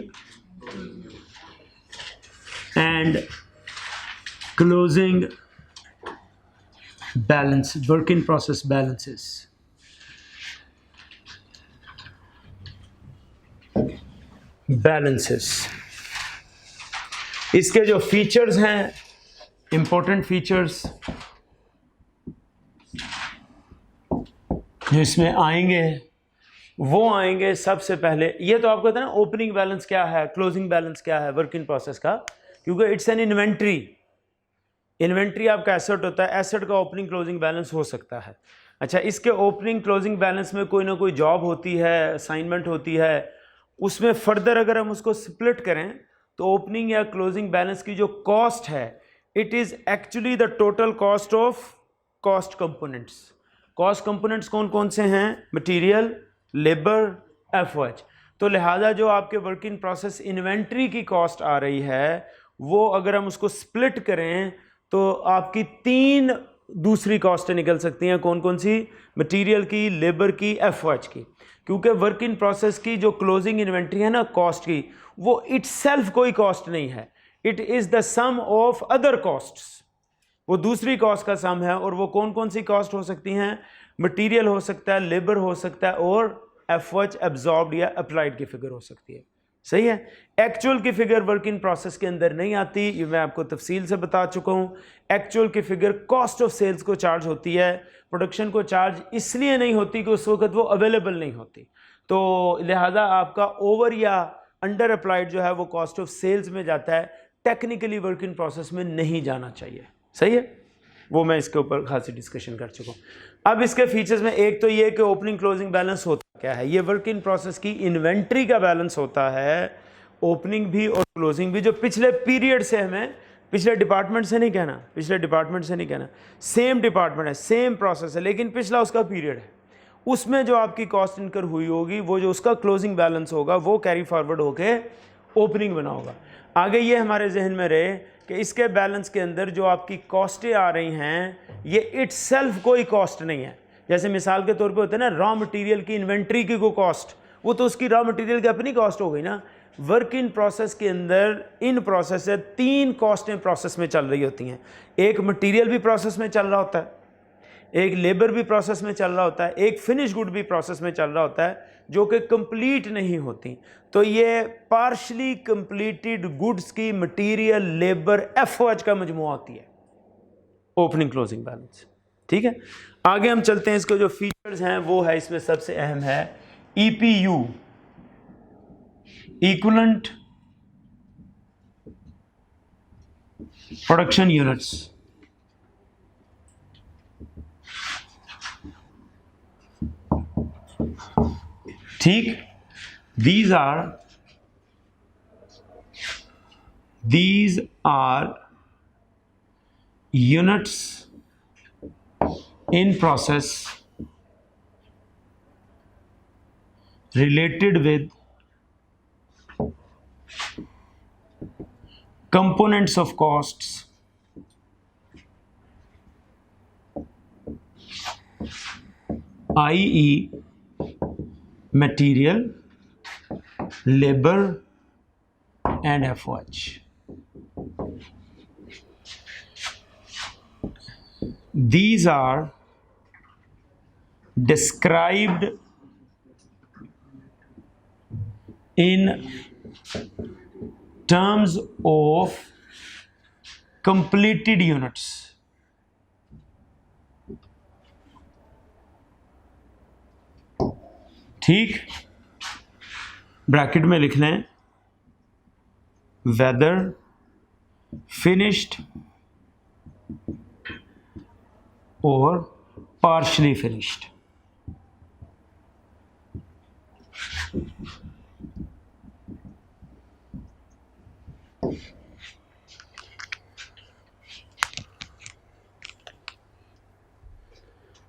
and closing balance, work in process balances. इसके जो फीचर्स हैं, इंपॉर्टेंट फीचर्स जो इसमें आएंगे वो आएंगे। सबसे पहले ये तो आपको पता है ना, ओपनिंग बैलेंस क्या है, क्लोजिंग बैलेंस क्या है वर्क इन प्रोसेस का, क्योंकि इट्स एन इन्वेंट्री। इन्वेंट्री आपका एसेट होता है, एसेट का ओपनिंग क्लोजिंग बैलेंस हो सकता है। अच्छा, इसके ओपनिंग क्लोजिंग बैलेंस में कोई ना कोई जॉब होती है, असाइनमेंट होती है, उसमें फर्दर अगर हम उसको स्प्लिट करें तो ओपनिंग या क्लोजिंग बैलेंस की जो कॉस्ट है, it is actually the total cost of cost components. Cost components कौन कौन से हैं? Material, labour, FOH. तो लिहाजा जो आपके वर्क इन प्रोसेस इन्वेंट्री की कॉस्ट आ रही है, वो अगर हम उसको स्प्लिट करें तो आपकी 3 दूसरी कॉस्टें निकल सकती हैं। कौन कौन सी? मटेरियल की, लेबर की, एफओएच की। क्योंकि वर्क इन प्रोसेस की जो क्लोजिंग इन्वेंट्री है ना कॉस्ट की, वो इटसेल्फ कोई कॉस्ट नहीं है, it is the sum of other costs. वो दूसरी कॉस्ट का सम है। और वो कौन कौन सी कॉस्ट हो सकती हैं? मटेरियल हो सकता है, लेबर हो सकता है, और एफओएच एब्जॉर्ब्ड या अप्लाइड की फिगर हो सकती है। सही है। एक्चुअल की फिगर वर्क इन प्रोसेस के अंदर नहीं आती, ये मैं आपको तफसील से बता चुका हूँ। एक्चुअल की फिगर कॉस्ट ऑफ सेल्स को चार्ज होती है, प्रोडक्शन को चार्ज इसलिए नहीं होती कि उस वक्त वो अवेलेबल नहीं होती। तो लिहाजा आपका ओवर या अंडर अप्लाइड जो है वो कॉस्ट ऑफ सेल्स में जाता है, टेक्निकली वर्क इन प्रोसेस में नहीं जाना चाहिए। सही है, वो मैं इसके ऊपर खासी डिस्कशन कर चुका हूँ। अब इसके फीचर्स में एक तो ये कि ओपनिंग क्लोजिंग बैलेंस होता क्या है? ये वर्क इन प्रोसेस की इन्वेंट्री का बैलेंस होता है, ओपनिंग भी और क्लोजिंग भी, जो पिछले पीरियड से हमें, पिछले डिपार्टमेंट से नहीं कहना, पिछले डिपार्टमेंट से नहीं कहना, सेम डिपार्टमेंट है, सेम प्रोसेस है, लेकिन पिछला उसका पीरियड है, उसमें जो आपकी कॉस्ट इनकर हुई होगी, वो जो उसका क्लोजिंग बैलेंस होगा वो कैरी फॉरवर्ड होके ओपनिंग बना होगा। आगे ये हमारे जहन में रहे कि इसके बैलेंस के अंदर जो आपकी कॉस्टें आ रही हैं, ये इटसेल्फ कोई कॉस्ट नहीं है। जैसे मिसाल के तौर पे होता है ना, रॉ मटेरियल की इन्वेंट्री की कोई कॉस्ट, वो तो उसकी रॉ मटेरियल की अपनी कॉस्ट हो गई ना। वर्क इन प्रोसेस के अंदर इन प्रोसेस से 3 कॉस्टें प्रोसेस में चल रही होती हैं। एक मटेरियल भी प्रोसेस में चल रहा होता है, एक लेबर भी प्रोसेस में चल रहा होता है, एक फिनिश गुड भी प्रोसेस में चल रहा होता है, जो कि कंप्लीट नहीं होती। तो ये पार्शली कंप्लीटेड गुड्स की मटेरियल, लेबर, एफओएच का मजमुआ होती है ओपनिंग क्लोजिंग बैलेंस। ठीक है, आगे हम चलते हैं। इसके जो फीचर्स हैं वो है, इसमें सबसे अहम है ईपीयू, इक्विवेलेंट प्रोडक्शन यूनिट्स। ठीक, these are units in process related with components of costs, i.e. material, labor and FOH. These are described in terms of completed units. ठीक, ब्रैकेट में लिख लें वेदर फिनिश्ड और पार्शली फिनिश्ड।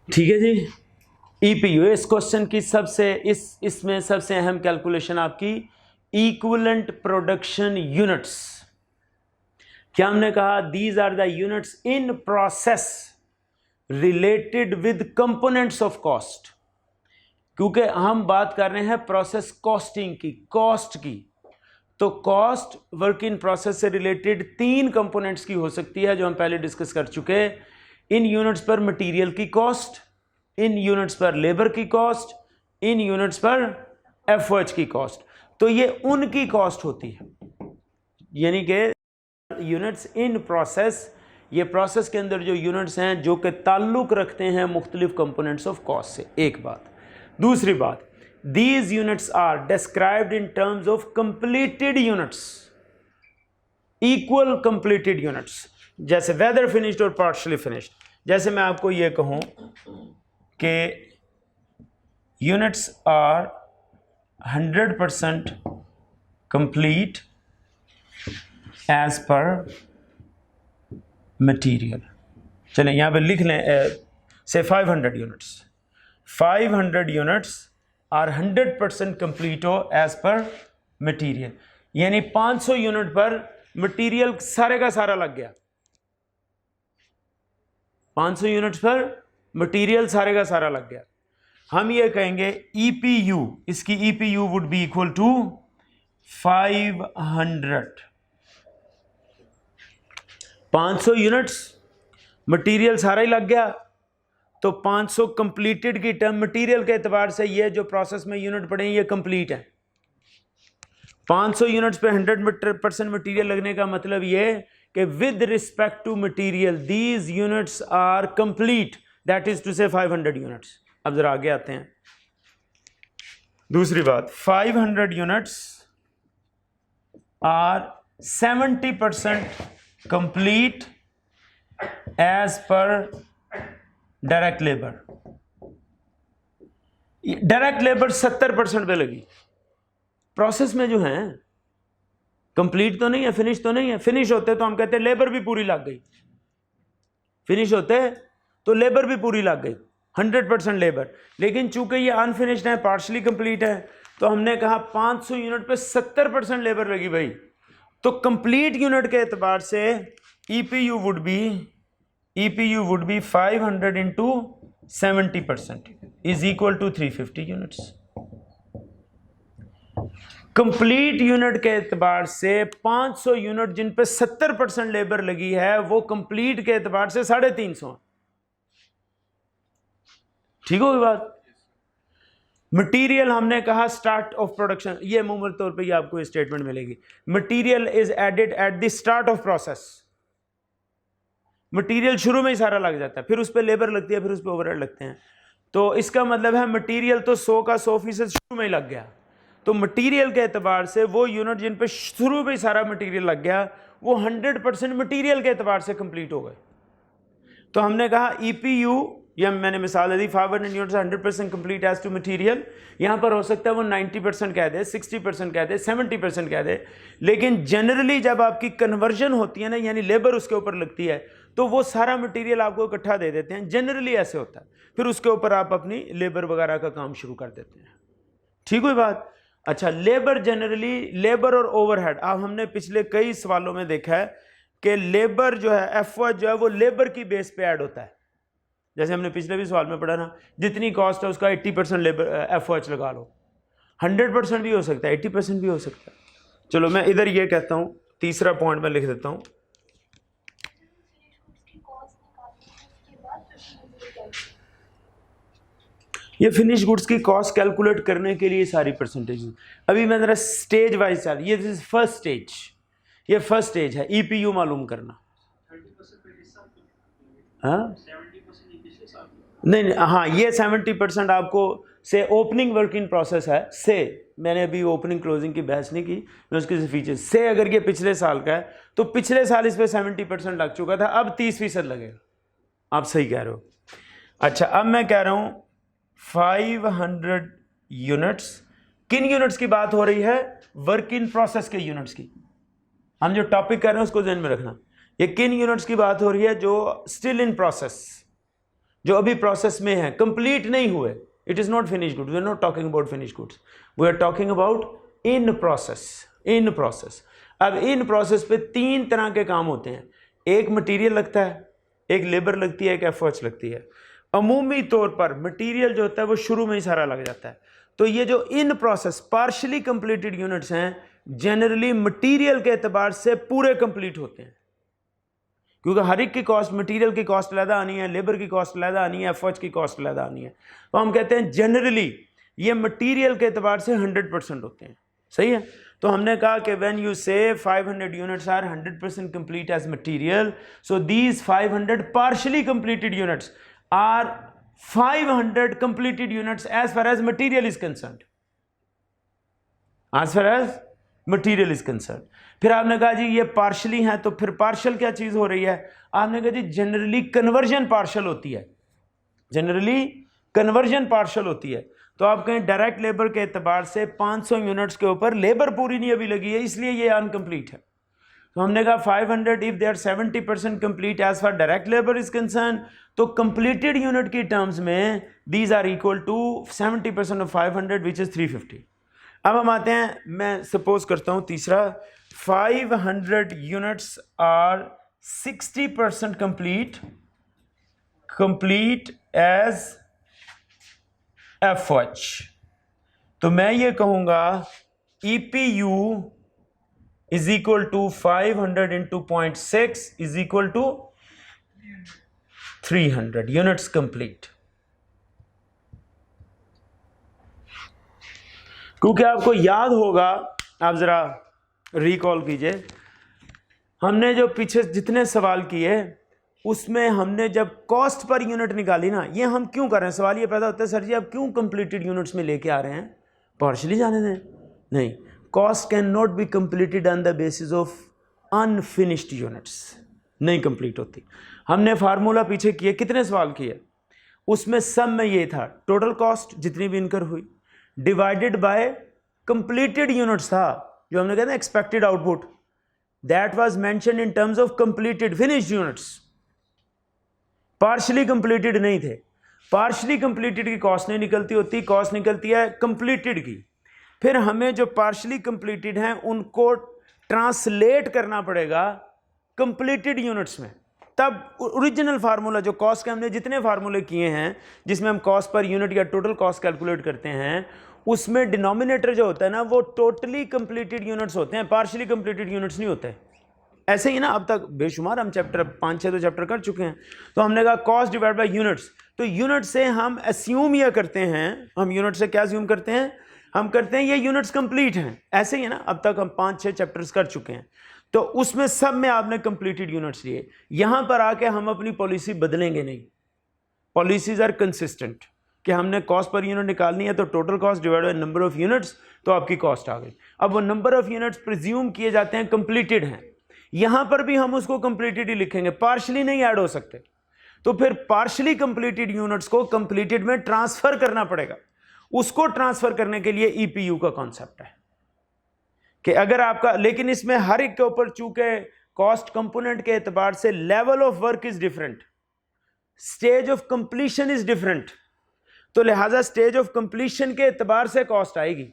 ठीक है जी। EPU, इस question की इसमें सबसे अहम कैलकुलेशन आपकी इक्विवेलेंट प्रोडक्शन यूनिट्स। क्या हमने कहा? These are the units in process related with components of cost. क्योंकि हम बात कर रहे हैं प्रोसेस कॉस्टिंग की, कॉस्ट की, तो कॉस्ट वर्क इन प्रोसेस से रिलेटेड 3 कंपोनेंट्स की हो सकती है जो हम पहले डिस्कस कर चुके हैं। इन यूनिट्स पर मटेरियल की कॉस्ट, इन यूनिट्स पर लेबर की कॉस्ट, इन यूनिट्स पर एफओएच की कॉस्ट। तो ये उनकी कॉस्ट होती है, यानी कि यूनिट्स इन प्रोसेस, ये प्रोसेस के अंदर जो यूनिट्स हैं जो कि ताल्लुक रखते हैं मुख्तलिफ कंपोनेंट्स ऑफ कॉस्ट से। एक बात। दूसरी बात, these units are described in terms of completed units, equal completed units, जैसे वेदर फिनिश्ड और पार्शली फिनिश्ड। जैसे मैं आपको ये कहूं कि units are 100% complete as per material. चलें यहां पे लिख लें say 500 units, 500 units are 100% complete हो एज पर मटीरियल, यानी 500 यूनिट पर मटीरियल सारे का सारा लग गया। 500 यूनिट्स पर मटीरियल सारे का सारा लग गया। हम ये कहेंगे ईपीयू, इसकी EPU would be equal to 500। 500 units material सारा ही लग गया, तो 500 कंप्लीटेड की टर्म मटीरियल के एतबार से ये जो प्रोसेस में यूनिट पड़े हैं ये कंप्लीट है। 500 यूनिट्स पे 100% मटीरियल लगने का मतलब ये कि with respect to material these units are complete, that is to say 500 units. अब जरा आगे आते हैं। दूसरी बात, 500 units are 70% complete as per direct labour. Direct labour 70% पे लगी। प्रोसेस में जो है कंप्लीट तो नहीं है, फिनिश तो नहीं है। फिनिश होते तो हम कहते लेबर भी पूरी लग गई, फिनिश होते तो लेबर भी पूरी लग गई, 100% लेबर। लेकिन चूंकि ये अनफिनिश्ड है, पार्शली कंप्लीट है, तो हमने कहा 500 यूनिट पे 70% लेबर लगी भाई। तो कंप्लीट यूनिट के एतबार से EPU would be 500 into 70% is equal to 350 units. Complete unit के एतबार से 500 यूनिट जिन पे 70% लेबर लगी है वो कंप्लीट के एतबार से 350। ठीक होगी बात। मटीरियल हमने कहा स्टार्ट ऑफ प्रोडक्शन, ये अमूमन तौर पे ये आपको स्टेटमेंट मिलेगी, material is added at the start of process. Material शुरू में ही सारा लग जाता है, फिर उस पर लेबर लगती है, फिर उस पर ओवरहेड लगते हैं। तो इसका मतलब है मटीरियल तो 100 का 100% शुरू में ही लग गया। तो मटीरियल के एतबार से वो यूनिट जिन पे शुरू में ही सारा मटीरियल लग गया वो 100% मटीरियल के एतबार से कंप्लीट हो गए। तो हमने कहा ईपीयू, या मैंने मिसाल दे दी, 500 units 100% complete as to material. यहाँ पर हो सकता है वो 90% कह दे, 60% कह दे, 70% कह दे, लेकिन जनरली जब आपकी कन्वर्जन होती है ना, यानी लेबर उसके ऊपर लगती है, तो वो सारा मटीरियल आपको इकट्ठा दे देते हैं। जनरली ऐसे होता है, फिर उसके ऊपर आप अपनी लेबर वगैरह का काम शुरू कर देते हैं। ठीक हुई बात। अच्छा, लेबर जनरली, लेबर और ओवरहेड, अब हमने पिछले कई सवालों में देखा है कि लेबर जो है, एफओएच जो है, वो लेबर की बेस पे ऐड होता है। जैसे हमने पिछले भी सवाल में पढ़ा ना, जितनी कॉस्ट है उसका 80% लेबर एफओएच लगा लो। 100% भी हो सकता है, 80% भी हो सकता है। चलो मैं इधर ये कहता हूँ, तीसरा पॉइंट में लिख देता हूँ, ये फिनिश गुड्स की कॉस्ट कैलकुलेट करने के लिए सारी परसेंटेज। अभी मैं जरा स्टेज वाइज चल, ये दिस इज फर्स्ट स्टेज, ये फर्स्ट स्टेज है ईपीयू मालूम करना। हाँ नहीं नहीं, हाँ ये 70% आपको से ओपनिंग वर्क इन प्रोसेस है से, मैंने अभी ओपनिंग क्लोजिंग की बहस नहीं की, मैं उसके फीचर से अगर ये पिछले साल का है तो पिछले साल इस पे 70% लग चुका था, अब 30% लगेगा। आप सही कह रहे हो। अच्छा अब मैं कह रहा हूं 500 यूनिट्स, किन यूनिट्स की बात हो रही है? वर्क इन प्रोसेस के यूनिट्स की। हम जो टॉपिक कर रहे हैं उसको ध्यान में रखना, ये किन यूनिट्स की बात हो रही है? जो स्टिल इन प्रोसेस, जो अभी प्रोसेस में है, कंप्लीट नहीं हुए। It is not finish goods, we are not talking about finish goods, we are talking about in process. In process, अब इन प्रोसेस पे 3 तरह के काम होते हैं, एक मटेरियल लगता है, एक लेबर लगती है, एक एफर्ट्स लगती है। अमूमी तौर पर मटेरियल जो होता है वो शुरू में ही सारा लग जाता है। तो ये जो in process partially completed units हैं, जनरली मटेरियल के एतबार से पूरे कंप्लीट होते हैं, क्योंकि हर एक की कॉस्ट, मटेरियल की कॉस्ट अलहदा आनी है, लेबर की कॉस्ट अलहदा आनी है, एफर्ट्स की कॉस्ट अलहदा आनी है। तो हम कहते हैं जनरली ये मटेरियल के एतबार से 100% होते हैं। सही है। तो हमने कहा कि when you say 500 units are 100% complete as material, so these 500 partially completed units are 500 completed units as far as material is concerned, as far as material is concerned। फिर आपने कहा जी ये पार्शली है, तो फिर पार्शल क्या चीज हो रही है? आपने कहा जी जनरली कन्वर्जन पार्शल होती है, जनरली कन्वर्जन पार्शल होती है। तो आप कहें डायरेक्ट लेबर के एतबार से 500 यूनिट्स के ऊपर लेबर पूरी नहीं अभी लगी है, इसलिए ये अनकंप्लीट है। तो हमने कहा 500 if they are 70% complete as far direct labour is concern, तो कंप्लीटेड यूनिट की टर्म्स में these are equal to 70% of 500 which is 350। अब हम आते हैं, मैं सपोज करता हूं तीसरा, 500 units are 60% complete as FH. तो मैं ये कहूंगा EPU is equal to 500 into 0.6 is equal to 300 units complete। क्योंकि आपको याद होगा, आप जरा रिकॉल कीजिए, हमने जो पीछे जितने सवाल किए उसमें हमने जब कॉस्ट पर यूनिट निकाली ना, ये हम क्यों कर रहे हैं? सवाल ये पैदा होता है सर जी आप क्यों कंप्लीटेड यूनिट्स में लेके आ रहे हैं? पार्शली जाने दें। नहीं, cost can not be completed on the basis of unfinished units, नहीं कंप्लीट होती। हमने फार्मूला पीछे किए, कितने सवाल किए, उसमें सब में ये था टोटल कॉस्ट जितनी भी इनकर हुई डिवाइडेड बाय कंप्लीटेड यूनिट्स था, जो हमने कहा ना expected output, that was mentioned in terms of completed finished units, partially completed नहीं थे। पार्शली कंप्लीटेड की कॉस्ट नहीं निकलती होती, कॉस्ट निकलती है कंप्लीटेड की। फिर हमें जो पार्शली कंप्लीटेड हैं उनको ट्रांसलेट करना पड़ेगा कंप्लीटेड यूनिट्स में, तब ओरिजिनल फार्मूला जो कॉस्ट के हमने जितने फार्मूले किए हैं जिसमें हम कॉस्ट पर यूनिट या टोटल कॉस्ट कैलकुलेट करते हैं, उसमें डिनोमिनेटर जो होता है ना वो टोटली कंप्लीटेड यूनिट्स होते हैं, पार्शली कंप्लीटेड यूनिट्स नहीं होते। ऐसे ही ना, अब तक बेशुमार हम चैप्टर 5-6 तो चैप्टर कर चुके हैं। तो हमने कहा कॉस्ट डिवाइड बाय यूनिट्स, तो यूनिट से हम अस्यूम यह करते हैं, हम यूनिट से क्या अस्यूम करते हैं? हम करते हैं ये यूनिट्स कंप्लीट हैं। ऐसे ही है ना, अब तक हम 5-6 चैप्टर्स कर चुके हैं, तो उसमें सब में आपने कंप्लीटेड यूनिट्स लिए। यहां पर आके हम अपनी पॉलिसी बदलेंगे नहीं, पॉलिसीज आर कंसिस्टेंट कि हमने कॉस्ट पर यूनिट निकालनी है तो total cost divide by number of units, तो आपकी कॉस्ट आ गई। अब वो नंबर ऑफ यूनिट्स प्रिज्यूम किए जाते हैं कंप्लीटेड हैं, यहां पर भी हम उसको कंप्लीटेड ही लिखेंगे, पार्शली नहीं ऐड हो सकते। तो फिर पार्शली कंप्लीटेड यूनिट्स को कंप्लीटेड में ट्रांसफर करना पड़ेगा। उसको ट्रांसफर करने के लिए EPU का कॉन्सेप्ट है कि अगर आपका, लेकिन इसमें हर एक के ऊपर चूंकि कॉस्ट कंपोनेंट के एतबार से level of work is different, stage of completion is different, तो लिहाजा स्टेज ऑफ कंप्लीशन के एतबार से कॉस्ट आएगी।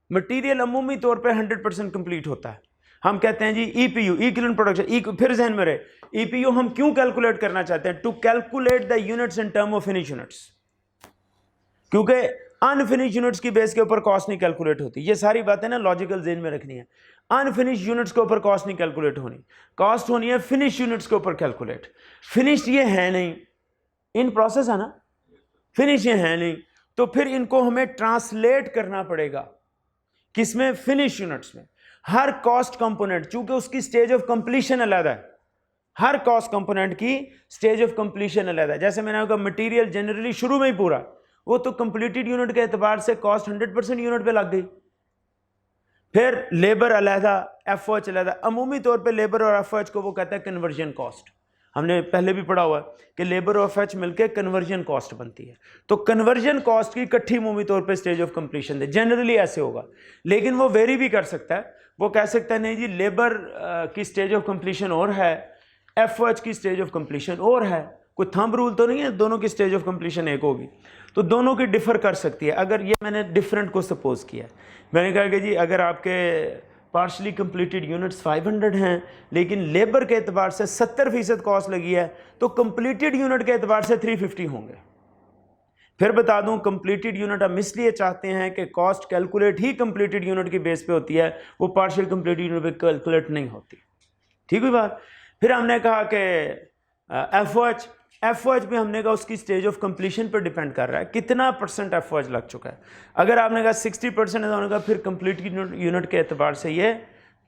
मटेरियल अमूमी तौर पे 100% कंप्लीट होता है। हम कहते हैं जी EPU इक्विवेलेंट प्रोडक्शन, फिर ज़हन में रहे EPU हम क्यों कैलकुलेट करना चाहते हैं? To calculate the units in term of finish units, क्योंकि अनफिनिश यूनिट्स की बेस के ऊपर कॉस्ट नहीं कैलकुलेट होती। ये सारी बातें ना लॉजिकल ज़हन में रखनी है। अनफिनिश यूनिट्स के ऊपर कॉस्ट नहीं कैलकुलेट होनी, कॉस्ट होनी है फिनिश यूनिट्स के ऊपर कैलकुलेट। फिनिश ये है नहीं, इन प्रोसेस है ना, फिनिश ये है नहीं, तो फिर इनको हमें ट्रांसलेट करना पड़ेगा किसमें? फिनिश यूनिट्स में। हर कॉस्ट कंपोनेंट चूंकि उसकी स्टेज ऑफ कंप्लीशन अलग है, हर कॉस्ट कंपोनेंट की स्टेज ऑफ कंप्लीशन अलग है। जैसे मैंने कहा मटेरियल जनरली शुरू में ही पूरा, वो तो कंप्लीटेड यूनिट के एतबार से कॉस्ट 100% यूनिट पे लग गई। फिर लेबर अलहदा, एफओएच अलहदा। अमूमी तौर पे लेबर और एफओएच को वो कहता है कन्वर्जन कॉस्ट। हमने पहले भी पढ़ा हुआ है कि लेबर और एफओएच मिलकर कन्वर्जन कॉस्ट बनती है। तो कन्वर्जन कॉस्ट की इकट्ठी अमूमी तौर पे stage of completion they, generally ऐसे होगा, लेकिन वो वेरी भी कर सकता है। वो कह सकता है नहीं जी लेबर की स्टेज ऑफ कंप्लीशन और है, एफओएच की स्टेज ऑफ कंप्लीशन और है। कोई थंब रूल तो नहीं है दोनों की स्टेज ऑफ कंप्लीशन एक होगी, तो दोनों की डिफर कर सकती है। अगर ये मैंने डिफरेंट को सपोज किया, मैंने कहा कि जी अगर आपके पार्शली कंप्लीटेड यूनिट्स 500 हैं लेकिन लेबर के एतबार से 70% कॉस्ट लगी है, तो कंप्लीटेड यूनिट के एतबार से 350 होंगे। फिर बता दूं कंप्लीटेड यूनिट हम इसलिए चाहते हैं कि कॉस्ट कैलकुलेट ही कंप्लीटेड यूनिट की बेस पे होती है, वो पार्शियल कंप्लीटेड यूनिट पे कैलकुलेट नहीं होती। ठीक हुई बात। फिर हमने कहा कि एफओएच भी हमने कहा उसकी स्टेज ऑफ कंप्लीशन पर डिपेंड कर रहा है, कितना परसेंट एफओएच लग चुका है। अगर आपने कहा 60% है तो हमने कहा फिर कंप्लीट यूनिट के एतबार से ये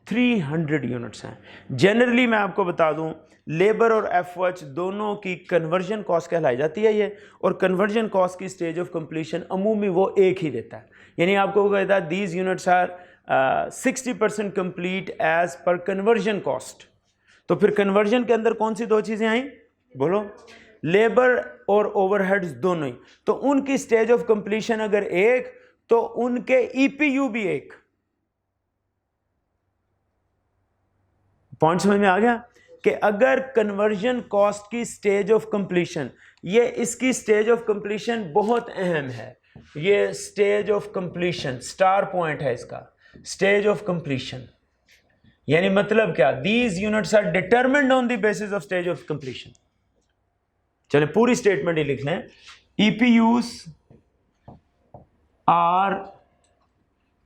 300 यूनिट्स हैं। जनरली मैं आपको बता दूं लेबर और एफओएच दोनों की कन्वर्जन कॉस्ट कहलाई जाती है ये, और कन्वर्जन कॉस्ट की स्टेज ऑफ कंप्लीशन अमूमी वो एक ही देता है। यानी आपको कहता है these units are 60% complete as पर कन्वर्जन कॉस्ट। तो फिर कन्वर्जन के अंदर कौन सी दो चीजें आई बोलो, लेबर और ओवरहेड्स दोनों ही। तो उनकी स्टेज ऑफ कंप्लीशन अगर एक, तो उनके ईपीयू भी एक। पॉइंट समझ में आ गया कि अगर कन्वर्जन कॉस्ट की स्टेज ऑफ कंप्लीशन, ये इसकी स्टेज ऑफ कंप्लीशन बहुत अहम है, ये stage of completion star point है इसका, स्टेज ऑफ कंप्लीशन। यानी मतलब क्या, these units are determined on the basis of stage of completion. चले पूरी स्टेटमेंट ही लिख लें, ईपीयूज आर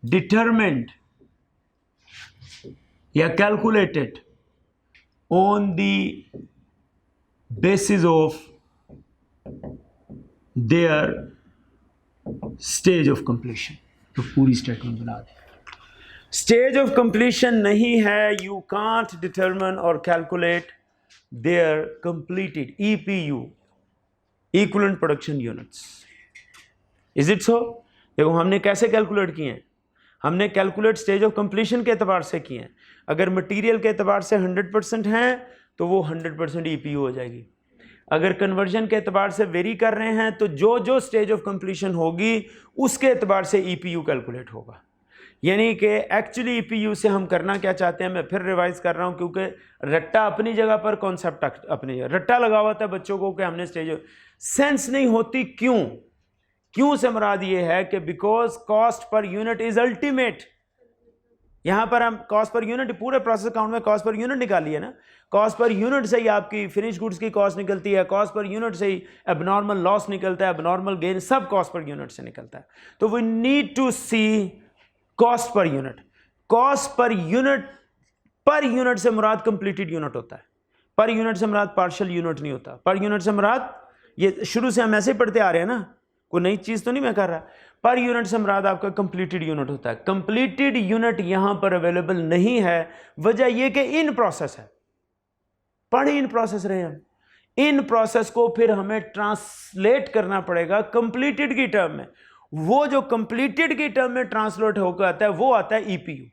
डिटरमिन्ड या calculated on the basis of their stage of completion. तो पूरी स्टेटमेंट बना दें। स्टेज ऑफ कंप्लीशन नहीं है, यू कांट डिटरमिन और calculate their completed EPU, equivalent production units. Is it so? देखो हमने कैसे कैलकुलेट किए हैं, हमने कैलकुलेट स्टेज ऑफ कंप्लीशन के एतबार से किए हैं। अगर मटेरियल के एतबार से 100% हैं तो वो 100% ईपीयू हो जाएगी। अगर कन्वर्जन के एतबार से वेरी कर रहे हैं तो जो जो स्टेज ऑफ कंप्लीशन होगी उसके एतबार से ईपीयू कैलकुलेट होगा। यानी कि एक्चुअली ईपीयू से हम करना क्या चाहते हैं, मैं फिर रिवाइज कर रहा हूं क्योंकि रट्टा अपनी जगह पर, कॉन्सेप्ट अपनी जगह, रट्टा लगा हुआ था बच्चों को कि हमने स्टेज सेंस नहीं होती। क्यों से मुराद ये है कि because cost per unit is ultimate. यहां पर हम कॉस्ट पर यूनिट, पूरे प्रोसेस अकाउंट में कॉस्ट पर यूनिट निकाली है ना, कॉस्ट पर यूनिट से ही आपकी फिनिश गुड्स की कॉस्ट निकलती है, कॉस्ट पर यूनिट से ही एबनॉर्मल लॉस निकलता है, एबनॉर्मल गेन, सब कॉस्ट पर यूनिट से निकलता है। तो we need to see cost per unit. Cost per unit से मुराद कंप्लीटेड यूनिट होता है, पर यूनिट से मुराद पार्शियल यूनिट नहीं होता। पर यूनिट से मुराद, ये शुरू से हम ऐसे ही पढ़ते आ रहे हैं ना, कोई नई चीज तो नहीं मैं कर रहा। पर यूनिट से मुराद आपका कंप्लीटेड यूनिट होता है। कंप्लीटेड यूनिट यहां पर अवेलेबल नहीं है, वजह यह कि इन प्रोसेस है, पढ़े इन प्रोसेस रहे हम। इन प्रोसेस को फिर हमें ट्रांसलेट करना पड़ेगा कंप्लीटेड की टर्म में। वो जो कंप्लीटेड की टर्म में ट्रांसलेट होकर आता है वो आता है EPU.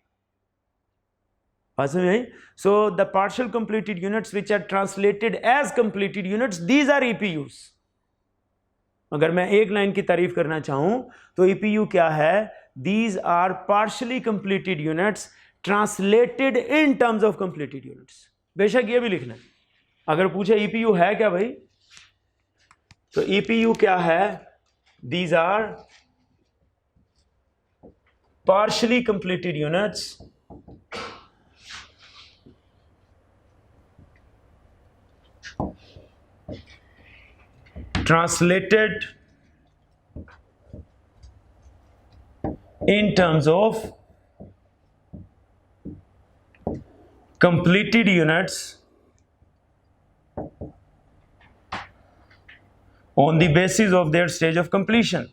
So the partial completed units which are translated as completed units, these are EPUs. अगर मैं एक लाइन की तारीफ करना चाहूं तो ईपीयू क्या है, these are partially completed units translated in terms of completed units. बेशक ये भी लिखना है, अगर पूछे ईपीयू है क्या भाई, तो ईपीयू क्या है, these are partially completed units translated in terms of completed units on the basis of their stage of completion।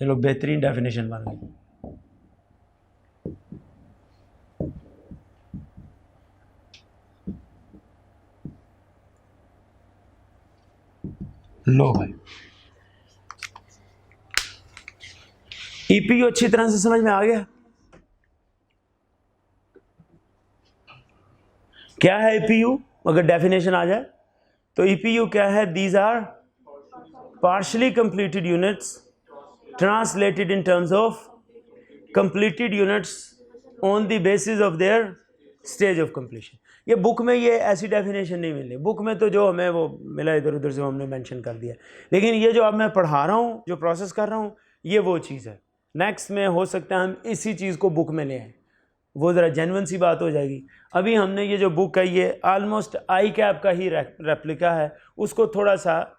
चलो बेहतरीन डेफिनेशन बन गई। लो भाई, ईपीयू अच्छी तरह से समझ में आ गया? क्या है ईपीयू? अगर डेफिनेशन आ जाए तो ईपीयू क्या है? These are partially completed units translated in terms of completed units on the basis of their stage of completion. ये बुक में ये ऐसी डेफिनेशन नहीं मिली, बुक में तो जो हमें वो मिला इधर उधर से हमने मेंशन कर दिया, लेकिन ये जो अब मैं पढ़ा रहा हूँ, जो प्रोसेस कर रहा हूँ, ये वो चीज़ है। नेक्स्ट में हो सकता है हम इसी चीज़ को बुक में ले आएँ, वो ज़रा जेन्युइन सी बात हो जाएगी। अभी हमने ये जो बुक है ये ऑलमोस्ट आई कैप का ही रेप्लिका है, उसको थोड़ा सा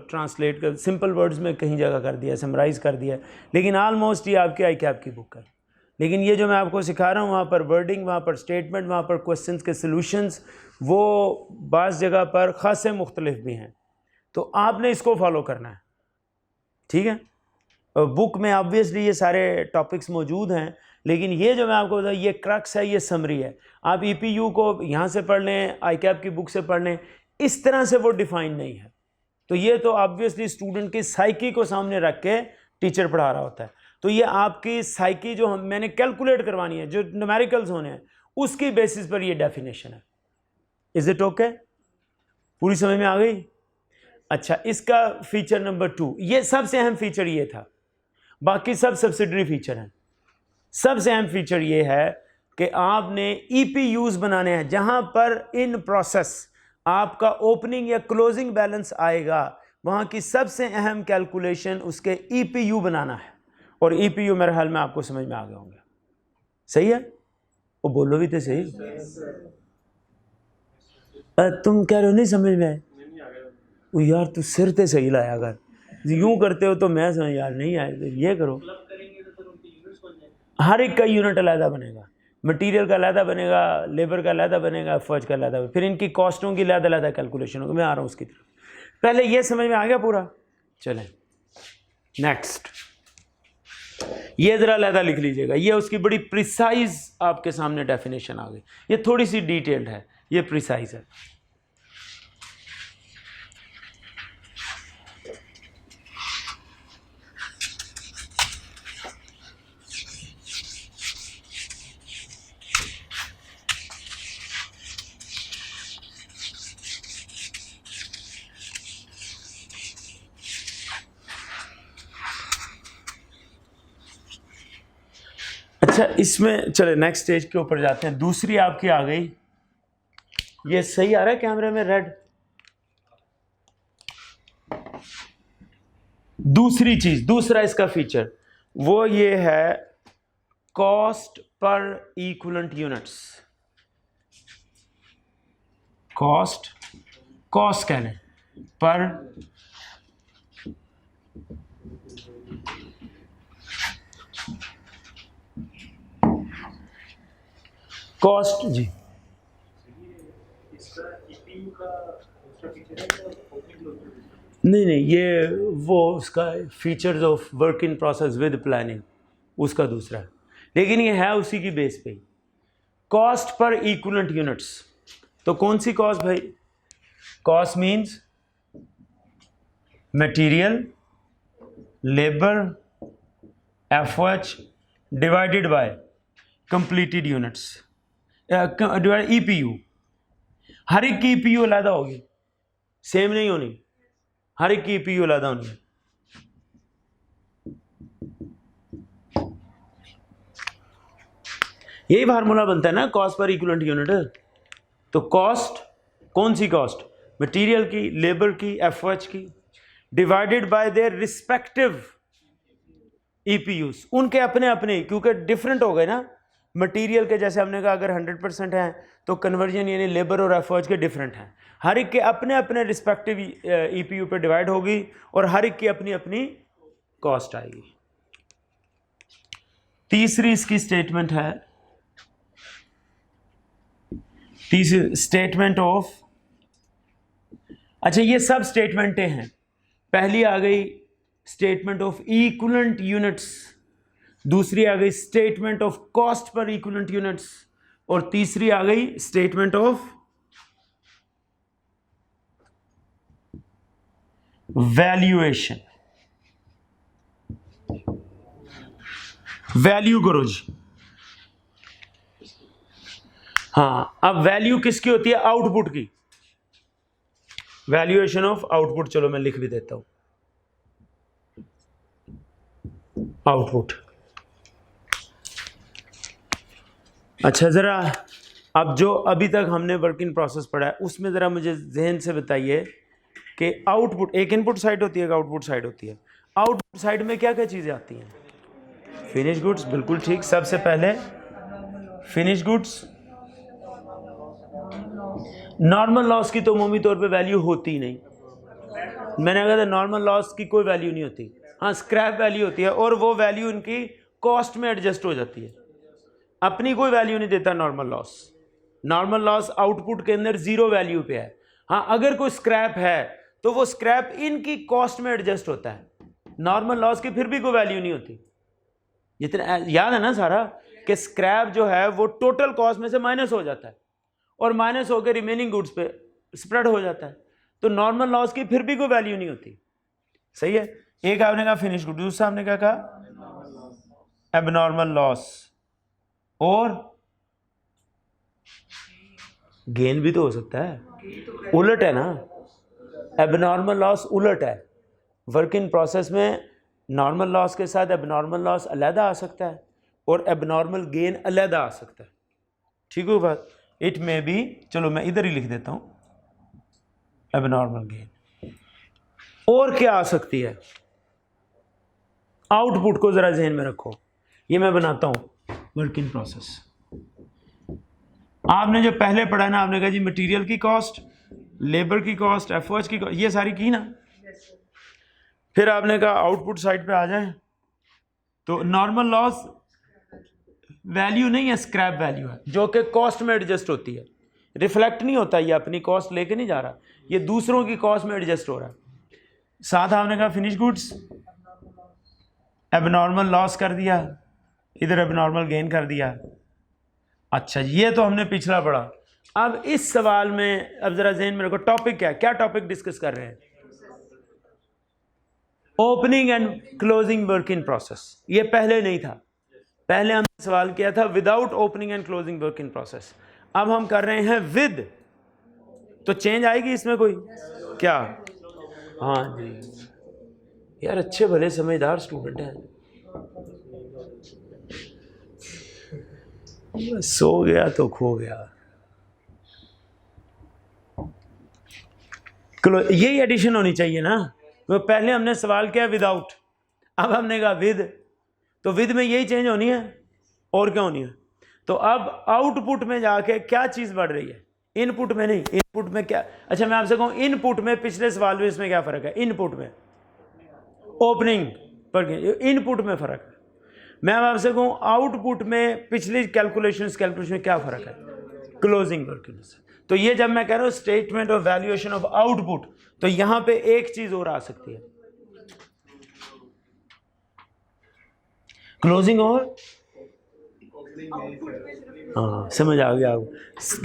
ट्रांसलेट कर सिंपल वर्ड्स में कहीं जगह कर दिया, समराइज़ कर दिया, लेकिन ऑलमोस्ट ये आपके आई कैप की बुक है। लेकिन ये जो मैं आपको सिखा रहा हूँ, वहाँ पर वर्डिंग, वहाँ पर स्टेटमेंट, वहाँ पर क्वेश्चंस के सॉल्यूशंस, वो बाज़ जगह पर ख़ासे मुख्तलिफ भी हैं, तो आपने इसको फॉलो करना है, ठीक है? बुक में ऑब्वियसली ये सारे टॉपिक्स मौजूद हैं, लेकिन ये जो मैं आपको बताऊँ, ये क्रक्स है, ये समरी है। आप ईपीयू को यहाँ से पढ़ लें, आई कैप की बुक से पढ़ लें, इस तरह से वो डिफ़ाइन नहीं है। तो ये तो ऑब्वियसली स्टूडेंट की साइकी को सामने रख के टीचर पढ़ा रहा होता है, तो ये आपकी साइकी जो मैंने कैलकुलेट करवानी है, जो न्यूमेरिकल्स होने हैं, उसकी बेसिस पर ये डेफिनेशन है। Is it okay? पूरी समझ में आ गई? अच्छा, इसका फीचर नंबर 2, ये सबसे अहम फीचर ये था, बाकी सब सब्सिडरी फीचर हैं। सबसे अहम फीचर ये है कि आपने ईपीयूज बनाने हैं, जहां पर इन प्रोसेस आपका ओपनिंग या क्लोजिंग बैलेंस आएगा, वहाँ की सबसे अहम कैलकुलेशन उसके ईपीयू बनाना है। और ईपीयू मेरे हाल में आपको समझ में आ गए होंगे, सही है? वो बोलो भी तो सही। तुम कह रहे हो नहीं समझ में आए? वो यार तू सिर ते सही लाया, अगर यूं करते हो तो मैं समझ, यार नहीं आए तो ये करो। हर एक का यूनिट अलहदा बनेगा, मटेरियल का अलहदा बनेगा, लेबर का अलहदा बनेगा, फर्ज का अलहदा, फिर इनकी कॉस्टों की अलहदा कैलकुलेशन होगी। मैं आ रहा हूँ उसकी तरफ, पहले ये समझ में आ गया पूरा? चलें नेक्स्ट, ये ज़रा अलहदा लिख लीजिएगा, ये उसकी बड़ी प्रिसाइज आपके सामने डेफिनेशन आ गई। ये थोड़ी सी डिटेल्ड है, ये प्रिसाइज है। अच्छा, इसमें चले नेक्स्ट स्टेज के ऊपर जाते हैं। दूसरी आपकी आ गई, ये सही आ रहा है कैमरे में रेड? दूसरी चीज, दूसरा इसका फीचर वो ये है, कॉस्ट पर इक्विवेलेंट यूनिट्स। कॉस्ट कहने पर कॉस्ट जी, नहीं, ये वो उसका features of work in process with planning, उसका दूसरा है, लेकिन ये है उसी की बेस पे। कॉस्ट पर इक्विवेलेंट यूनिट्स, तो कौन सी कॉस्ट भाई? Cost means material, labour, FH divided by completed units, divide EPU. हर एक की ईपीयू अलग होगी, सेम नहीं होनी, हर एक की ईपीयू अलग होनी है। यही फार्मूला बनता है ना कॉस्ट पर इक्विवेलेंट यूनिट। तो कॉस्ट, कौन सी कॉस्ट? मटेरियल की, लेबर की, एफएच की, डिवाइडेड बाय देयर रिस्पेक्टिव ईपीयूज, उनके अपने अपने, क्योंकि डिफरेंट हो गए ना। मटेरियल के जैसे हमने कहा अगर 100% हैं तो कन्वर्जन यानी लेबर और एफर्ज के डिफरेंट हैं, हर एक के अपने अपने रिस्पेक्टिव ईपीयू पे डिवाइड होगी और हर एक की अपनी अपनी कॉस्ट आएगी। तीसरी इसकी स्टेटमेंट है, तीसरी स्टेटमेंट ऑफ, अच्छा ये सब स्टेटमेंटें हैं। पहली आ गई स्टेटमेंट ऑफ इक्विवेलेंट यूनिट्स, दूसरी आ गई statement of cost per equivalent units, और तीसरी आ गई स्टेटमेंट ऑफ वैल्यूएशन, वैल्यू करो जी। हाँ, अब वैल्यू किसकी होती है? आउटपुट की। वैल्यूएशन ऑफ आउटपुट, चलो मैं लिख भी देता हूं, आउटपुट। अच्छा, जरा अब जो अभी तक हमने वर्क इन प्रोसेस पढ़ा है उसमें जरा मुझे जहन से बताइए कि आउटपुट, एक इनपुट साइड होती है, एक आउटपुट साइड होती है। आउटपुट साइड में क्या क्या चीजें आती हैं? फिनिश गुड्स, बिल्कुल ठीक। सबसे पहले फिनिश गुड्स। नॉर्मल लॉस की तो अमूमी तौर पे वैल्यू होती ही नहीं। मैंने कहा था नॉर्मल लॉस की कोई वैल्यू नहीं होती। हाँ, स्क्रैप वैल्यू होती है और वो वैल्यू इनकी कॉस्ट में एडजस्ट हो जाती है। अपनी कोई वैल्यू नहीं देता normal loss. Normal loss output के अंदर जीरो वैल्यू पे है। हाँ, अगर कोई स्क्रैप है तो वो स्क्रैप इनकी कॉस्ट में एडजस्ट होता है। नॉर्मल लॉस की फिर भी कोई वैल्यू नहीं होती। जितना याद है ना सारा, कि स्क्रैप जो है वो टोटल कॉस्ट में से माइनस हो जाता है और माइनस होकर रिमेनिंग गुड्स पे स्प्रेड हो जाता है। तो नॉर्मल लॉस की फिर भी कोई वैल्यू नहीं होती। सही है। एक आपने कहा फिनिश गुड, दूसरा आपने क्या कहा? Abnormal loss. और गेन भी तो हो सकता है, उलट है ना। एबनॉर्मल लॉस उलट है। वर्क इन प्रोसेस में नॉर्मल लॉस के साथ एबनॉर्मल लॉस अलहदा आ सकता है और एबनॉर्मल गेन अलहदा आ सकता है। ठीक है बात? इट में भी, चलो मैं इधर ही लिख देता हूं, एबनॉर्मल गेन। और क्या आ सकती है? आउटपुट को जरा ज़हन में रखो, ये मैं बनाता हूं वर्क इन प्रोसेस। आपने जो पहले पढ़ा ना, आपने कहा जी मटेरियल की कॉस्ट, लेबर की कॉस्ट, एफर्ट्स की कॉस्ट, ये सारी की ना। फिर आपने कहा आउटपुट साइड पे आ जाए तो नॉर्मल लॉस वैल्यू नहीं है, स्क्रैप वैल्यू है जो कि कॉस्ट में एडजस्ट होती है। रिफ्लेक्ट नहीं होता, ये अपनी कॉस्ट लेके नहीं जा रहा, ये दूसरों की कॉस्ट में एडजस्ट हो रहा है। साथ आपने कहा फिनिश गुड्स, एबनॉर्मल लॉस कर दिया, इधर एबनॉर्मल गेन कर दिया। अच्छा, ये तो हमने पिछला पढ़ा। अब इस सवाल में अब जरा ज़हन में रखो, टॉपिक क्या है? क्या टॉपिक डिस्कस कर रहे हैं? Opening and closing work in process. ये पहले नहीं था, पहले हमने सवाल किया था without opening and closing work in process. अब हम कर रहे हैं विद, तो चेंज आएगी इसमें कोई? क्या? हाँ जी यार, अच्छे भले समझदार स्टूडेंट हैं। सो गया तो खो गया। यही एडिशन होनी चाहिए ना। तो पहले हमने सवाल किया विदाउट, अब हमने कहा विद, तो विद में यही चेंज होनी है और क्या होनी है? तो अब आउटपुट में जाके क्या चीज़ बढ़ रही है? इनपुट में नहीं। इनपुट में क्या? अच्छा मैं आपसे कहूँ इनपुट में पिछले सवाल में इसमें क्या फ़र्क है? इनपुट में ओपनिंग पर, इनपुट में फ़र्क है। मैं आपसे कहूँ आउटपुट में पिछली कैलकुलेशन में क्या फ़र्क है? Closing work. तो ये जब मैं कह रहा हूँ statement of valuation of output, तो यहां पे एक चीज और आ सकती है, क्लोजिंग और हाँ, समझ आ गया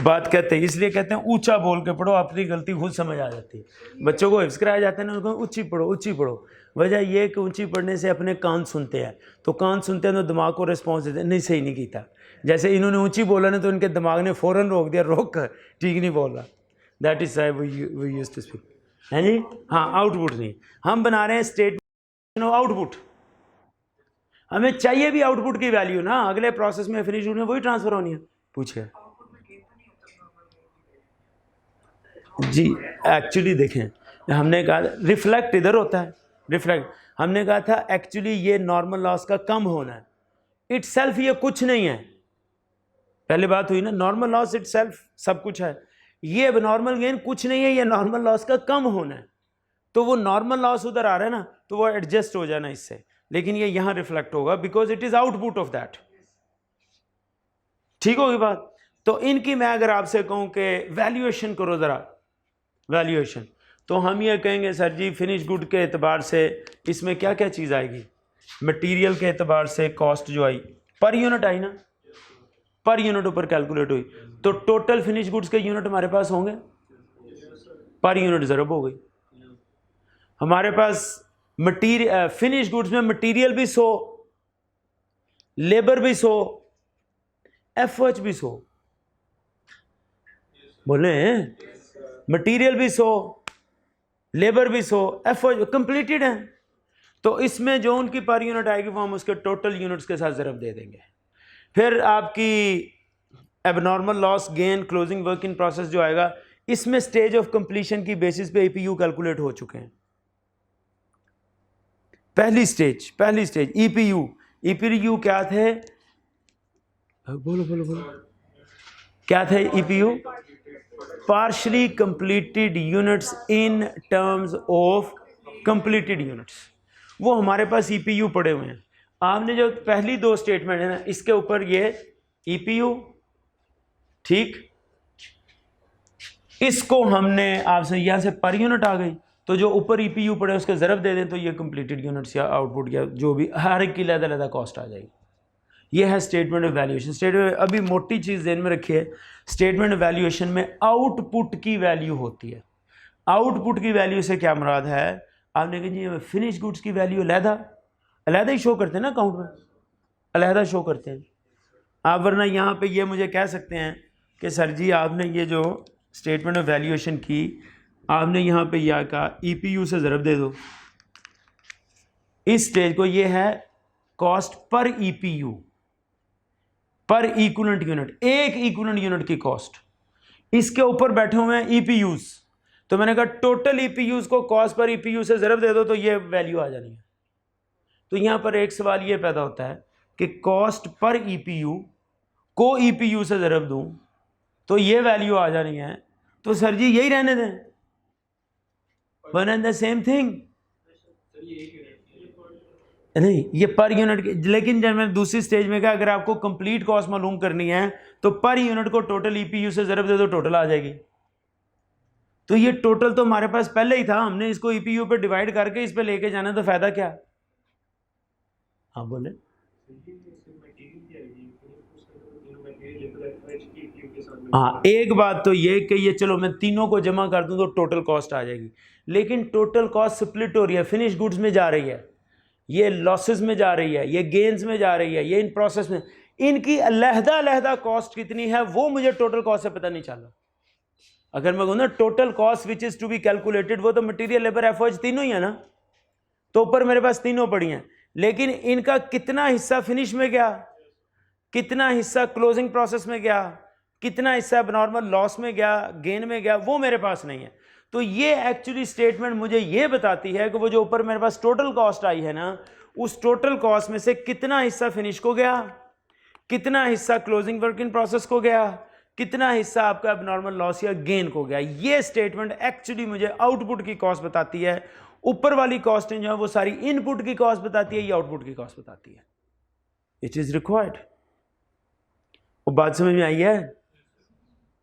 बात। कहते हैं इसलिए कहते हैं ऊंचा बोल के पढ़ो, अपनी गलती खुद समझ आ जाती है। बच्चों को हिफ्ज़ कराया जाता है ना, उनको ऊंची पढ़ो ऊंची पढ़ो। वजह ये कि ऊंची पढ़ने से अपने कान सुनते हैं, तो कान सुनते हैं तो दिमाग को रिस्पॉन्स देते हैं, नहीं सही नहीं कीता। जैसे इन्होंने ऊंची बोला ना तो इनके दिमाग ने फ़ौरन रोक दिया, रोक कर ठीक नहीं बोल रहा। That is we used to speak, है जी। हाँ, आउटपुट नहीं, हम बना रहे हैं स्टेटमेंट ऑफ आउटपुट। हमें चाहिए भी आउटपुट की वैल्यू ना, अगले प्रोसेस में फिनिश में वही ट्रांसफर होनी है। पूछिए जी। एक्चुअली देखें, हमने कहा रिफ्लेक्ट इधर होता है, रिफ्लेक्ट हमने कहा था एक्चुअली ये नॉर्मल लॉस का कम होना है। इटसेल्फ ये कुछ नहीं है, पहले बात हुई ना, नॉर्मल लॉस इटसेल्फ सब कुछ है। ये एबनॉर्मल गेन कुछ नहीं है, ये नॉर्मल लॉस का कम होना है। तो वो नॉर्मल लॉस उधर आ रहा है ना, तो वो एडजस्ट हो जाना इससे, लेकिन ये यहां रिफ्लेक्ट होगा because it is output of that. ठीक होगी बात? तो इनकी मैं अगर आपसे कहूं कि वैल्यूएशन करो जरा, वैल्यूएशन, तो हम ये कहेंगे सर जी फिनिश गुड के एतबार से इसमें क्या क्या चीज़ आएगी? मटेरियल के एतबार से कॉस्ट जो आई पर यूनिट आई ना, पर यूनिट ऊपर कैलकुलेट हुई, तो टोटल फिनिश गुड्स के यूनिट हमारे पास होंगे, पर यूनिट ज़रब हो गई। हमारे पास मटीरियल, फिनिश गुड्स में मटीरियल भी 100, लेबर भी 100, एफओएच भी 100, बोले मटीरियल भी 100, लेबर भी 100, एफओएच कंप्लीटेड है। तो इसमें जो उनकी पर यूनिट आएगी वो हम उसके टोटल यूनिट्स के साथ ज़रब दे देंगे। फिर आपकी abnormal loss gain closing work in process जो आएगा, इसमें स्टेज ऑफ कंप्लीशन की बेसिस पे ईपीयू कैलकुलेट हो चुके हैं। पहली स्टेज ईपीयू क्या थे, बोलो क्या थे EPU? Partially completed units in terms of completed units, वो हमारे पास ईपीयू पड़े हुए हैं। आपने जो पहली 2 स्टेटमेंट है ना, इसके ऊपर ये ईपीयू, ठीक, इसको हमने आपसे यहां से पर यूनिट आ गई, तो जो ऊपर ईपीयू पड़े उसके ज़रब दे दें तो ये कंप्लीटेड यूनिट्स या आउटपुट या जो भी हर एक की अलग कॉस्ट आ जाएगी। ये है स्टेटमेंट ऑफ वैल्यूएशन। स्टेटमेंट, अभी मोटी चीज़ ध्यान में रखिए, स्टेटमेंट ऑफ वैल्यूएशन में आउटपुट की वैल्यू होती है। आउटपुट की वैल्यू से क्या मुराद है? आपने कहा जी फिनिश गुड्स की वैल्यू अलहदा ही शो करते हैं ना, अकाउंट में अलहदा शो करते हैं आप, वरना यहाँ पे ये मुझे कह सकते हैं कि सर जी आपने ये जो स्टेटमेंट ऑफ वैल्यूएशन की, आपने यहाँ पे यह कहा ईपीयू से ज़रब दे दो इस स्टेज को, ये है कॉस्ट पर ईपीयू, पर इक्विवेलेंट यूनिट, एक इक्विवेलेंट यूनिट की कॉस्ट। इसके ऊपर बैठे हुए हैं ईपीयूज, तो मैंने कहा टोटल ईपीयूज को कॉस्ट पर ईपीयू से ज़रब दे दो तो ये वैल्यू आ जानी है। तो यहाँ पर एक सवाल ये पैदा होता है कि कॉस्ट पर ईपीयू को ईपीयू से ज़रब दूं तो ये वैल्यू आ जानी है, तो सर जी यही रहने दें, one and the same thing. नहीं, ये पर यूनिट, लेकिन जब मैंने दूसरी स्टेज में कहा अगर आपको कंप्लीट कॉस्ट मालूम करनी है तो पर यूनिट को टोटल ईपीयू से ज़रब दे दो, टोटल आ जाएगी। तो ये टोटल तो हमारे पास पहले ही था, हमने इसको ईपीयू पे डिवाइड करके इस पे लेके जाना, तो फायदा क्या? हाँ बोले। हाँ, एक बात तो ये कि ये चलो मैं तीनों को जमा कर दूं तो टोटल कॉस्ट आ जाएगी, लेकिन टोटल कॉस्ट स्प्लिट हो रही है, फिनिश गुड्स में जा रही है, ये लॉसेस में जा रही है, ये गेन्स में जा रही है, ये इन प्रोसेस में, इनकी अलहदा कॉस्ट कितनी है वो मुझे टोटल कॉस्ट से पता नहीं चला। अगर मैं कहूँ ना total cost which is to be calculated, वो तो मटेरियल, लेबर, एफओएच तीनों ही है ना, तो ऊपर मेरे पास तीनों पड़ी हैं, लेकिन इनका कितना हिस्सा फिनिश में गया, कितना हिस्सा क्लोजिंग प्रोसेस में गया, कितना हिस्सा नॉर्मल लॉस में गया, गेन में गया, वो मेरे पास नहीं है। तो ये एक्चुअली स्टेटमेंट मुझे ये बताती है कि वो जो ऊपर मेरे पास टोटल कॉस्ट आई है ना, उस टोटल कॉस्ट में से कितना हिस्सा फिनिश को गया, कितना हिस्सा क्लोजिंग वर्क इन प्रोसेस को गया, कितना हिस्सा आपका एबनॉर्मल लॉस या गेन को गया। ये स्टेटमेंट एक्चुअली मुझे आउटपुट की कॉस्ट बताती है। ऊपर वाली कॉस्टिंग जो है वो सारी इनपुट की कॉस्ट बताती है, ये आउटपुट की कॉस्ट बताती है। It is required. वो बात समझ में आई है?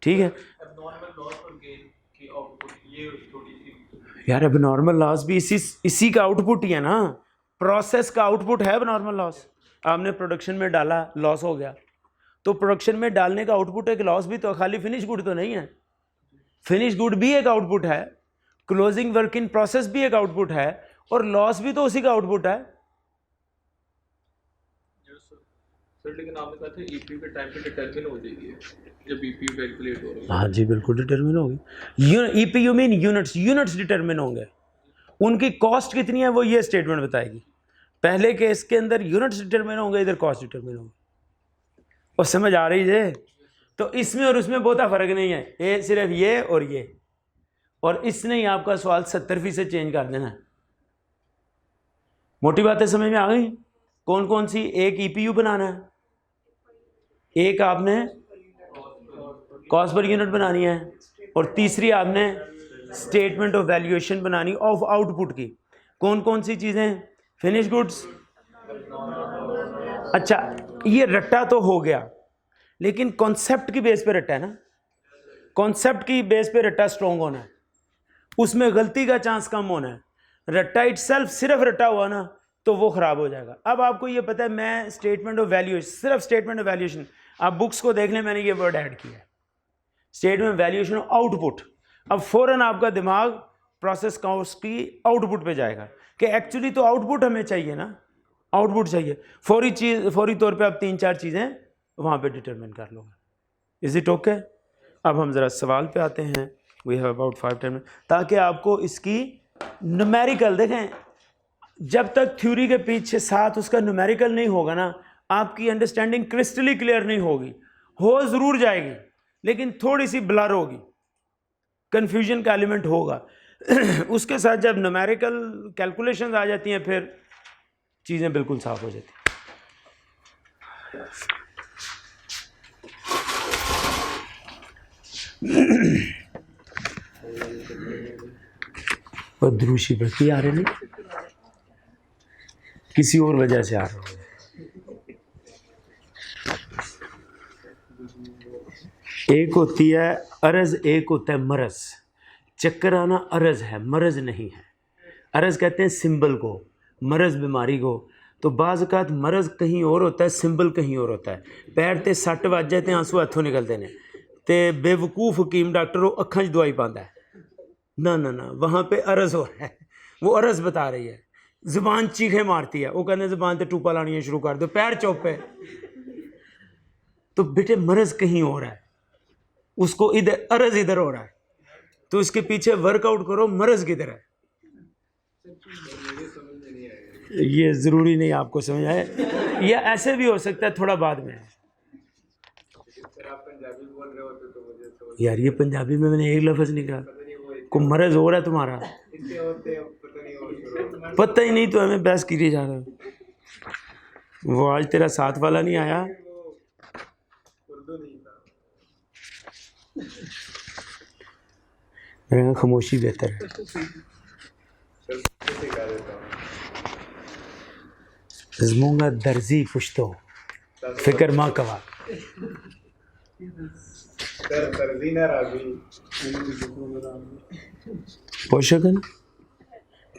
ठीक है यार, एबनॉर्मल लॉस भी इसी का आउटपुट ही है ना, प्रोसेस का आउटपुट है एबनॉर्मल लॉस। आपने प्रोडक्शन में डाला, लॉस हो गया, तो प्रोडक्शन में डालने का आउटपुट है कि लॉस भी, तो खाली फिनिश गुड तो नहीं है, फिनिश गुड भी एक आउटपुट है, क्लोजिंग वर्क इन प्रोसेस भी एक आउटपुट है, और लॉस भी तो उसी का आउटपुट है। लेकिन आपने कहा था ईपीयू के टाइम पे डिटरमिन हो जाएगी जब ईपीयू कैलकुलेट हो रहा है। हाँ जी बिल्कुल डिटरमिन होगी। ईपीयू मीन यूनिट्स डिटरमिन होंगे, उनकी कॉस्ट कितनी है वो ये स्टेटमेंट बताएगी। पहले केस के अंदर यूनिट्स डिटरमिन होंगे, इधर कॉस्ट डिटरमिन होगी। और समझ आ रही है? तो इसमें और उसमें बहुत फर्क नहीं है, ये सिर्फ ये और ये, और इसने ही आपका सवाल 70% चेंज कर देना है। मोटी बातें समझ में आ गई? कौन कौन सी? एक ईपीयू बनाना है, एक आपने कॉस्ट पर यूनिट बनानी है, और तीसरी आपने स्टेटमेंट ऑफ वैल्यूएशन बनानी ऑफ आउटपुट की। कौन कौन सी चीजें? Finish goods. अच्छा, ये रट्टा तो हो गया, लेकिन कॉन्सेप्ट की बेस पे रट्टा है ना, कॉन्सेप्ट की बेस पे रट्टा स्ट्रॉन्ग होना है, उसमें गलती का चांस कम होना है। रट्टा इटसेल्फ सिर्फ रट्टा हुआ ना तो वो खराब हो जाएगा। अब आपको ये पता है, मैं स्टेटमेंट ऑफ वैल्यूएशन, सिर्फ स्टेटमेंट ऑफ वैल्यूएशन, आप बुक्स को देख लें, मैंने ये वर्ड ऐड किया है, statement of valuation of output. अब फौरन आपका दिमाग प्रोसेस कॉस्ट की आउटपुट पे जाएगा कि एक्चुअली तो आउटपुट हमें चाहिए ना, आउटपुट चाहिए। फौरी तौर पे आप 3-4 चीज़ें वहाँ पे डिटरमिन कर लोगे। Is it okay? अब हम ज़रा सवाल पे आते हैं। वी हैव अबाउट 5-10 मिनट, ताकि आपको इसकी न्यूमेरिकल देखें। जब तक थ्योरी के पीछे साथ उसका न्यूमेरिकल नहीं होगा ना, आपकी अंडरस्टैंडिंग क्रिस्टली क्लियर नहीं होगी। हो ज़रूर जाएगी लेकिन थोड़ी सी ब्लर होगी, कन्फ्यूजन का एलिमेंट होगा। उसके साथ जब न्यूमेरिकल कैलकुलेशंस आ जाती हैं फिर चीज़ें बिल्कुल साफ हो जाती हैं। और द्रुशी भक्ति आ रहे नहीं, किसी और वजह से आ रहे हैं। एक होती है अरज, एक होता है मरज। चक्कर आना अरज है, मरज नहीं है। अरज कहते हैं सिंबल को, मरज बीमारी को। तो बाज़ औक़ात मरज कहीं और होता है, सिंबल कहीं और होता है। पैर ते सट वज जाए तो आंसू हथों निकलते हैं, तो बेवकूफ़ हकीम डॉक्टर वो अखां 'च दवाई पाता है। ना ना ना, वहाँ पे अरज हो रहा है, वो अरज बता रही है। ज़ुबान चीखे मारती है, वो कहते ज़ुबान ते टूपा लानियाँ शुरू कर दो, पैर चुप है। तो बेटे मरज कहीं और है, उसको इधर अरज इधर हो रहा है, तो इसके पीछे वर्कआउट करो मरज किधर है। ये ज़रूरी नहीं आपको समझ आए, या ऐसे भी हो सकता है थोड़ा बाद में। यार ये पंजाबी में मैंने एक लफ्ज़ नहीं कहा, को मरज हो रहा है तुम्हारा, पता ही नहीं तो हमें बहस की जा रहा है। वो आज तेरा साथ वाला नहीं आया, मेरे खामोशी बेहतर है। ज़मूंगा दर्जी पुश्तो फिक्र माँ कवा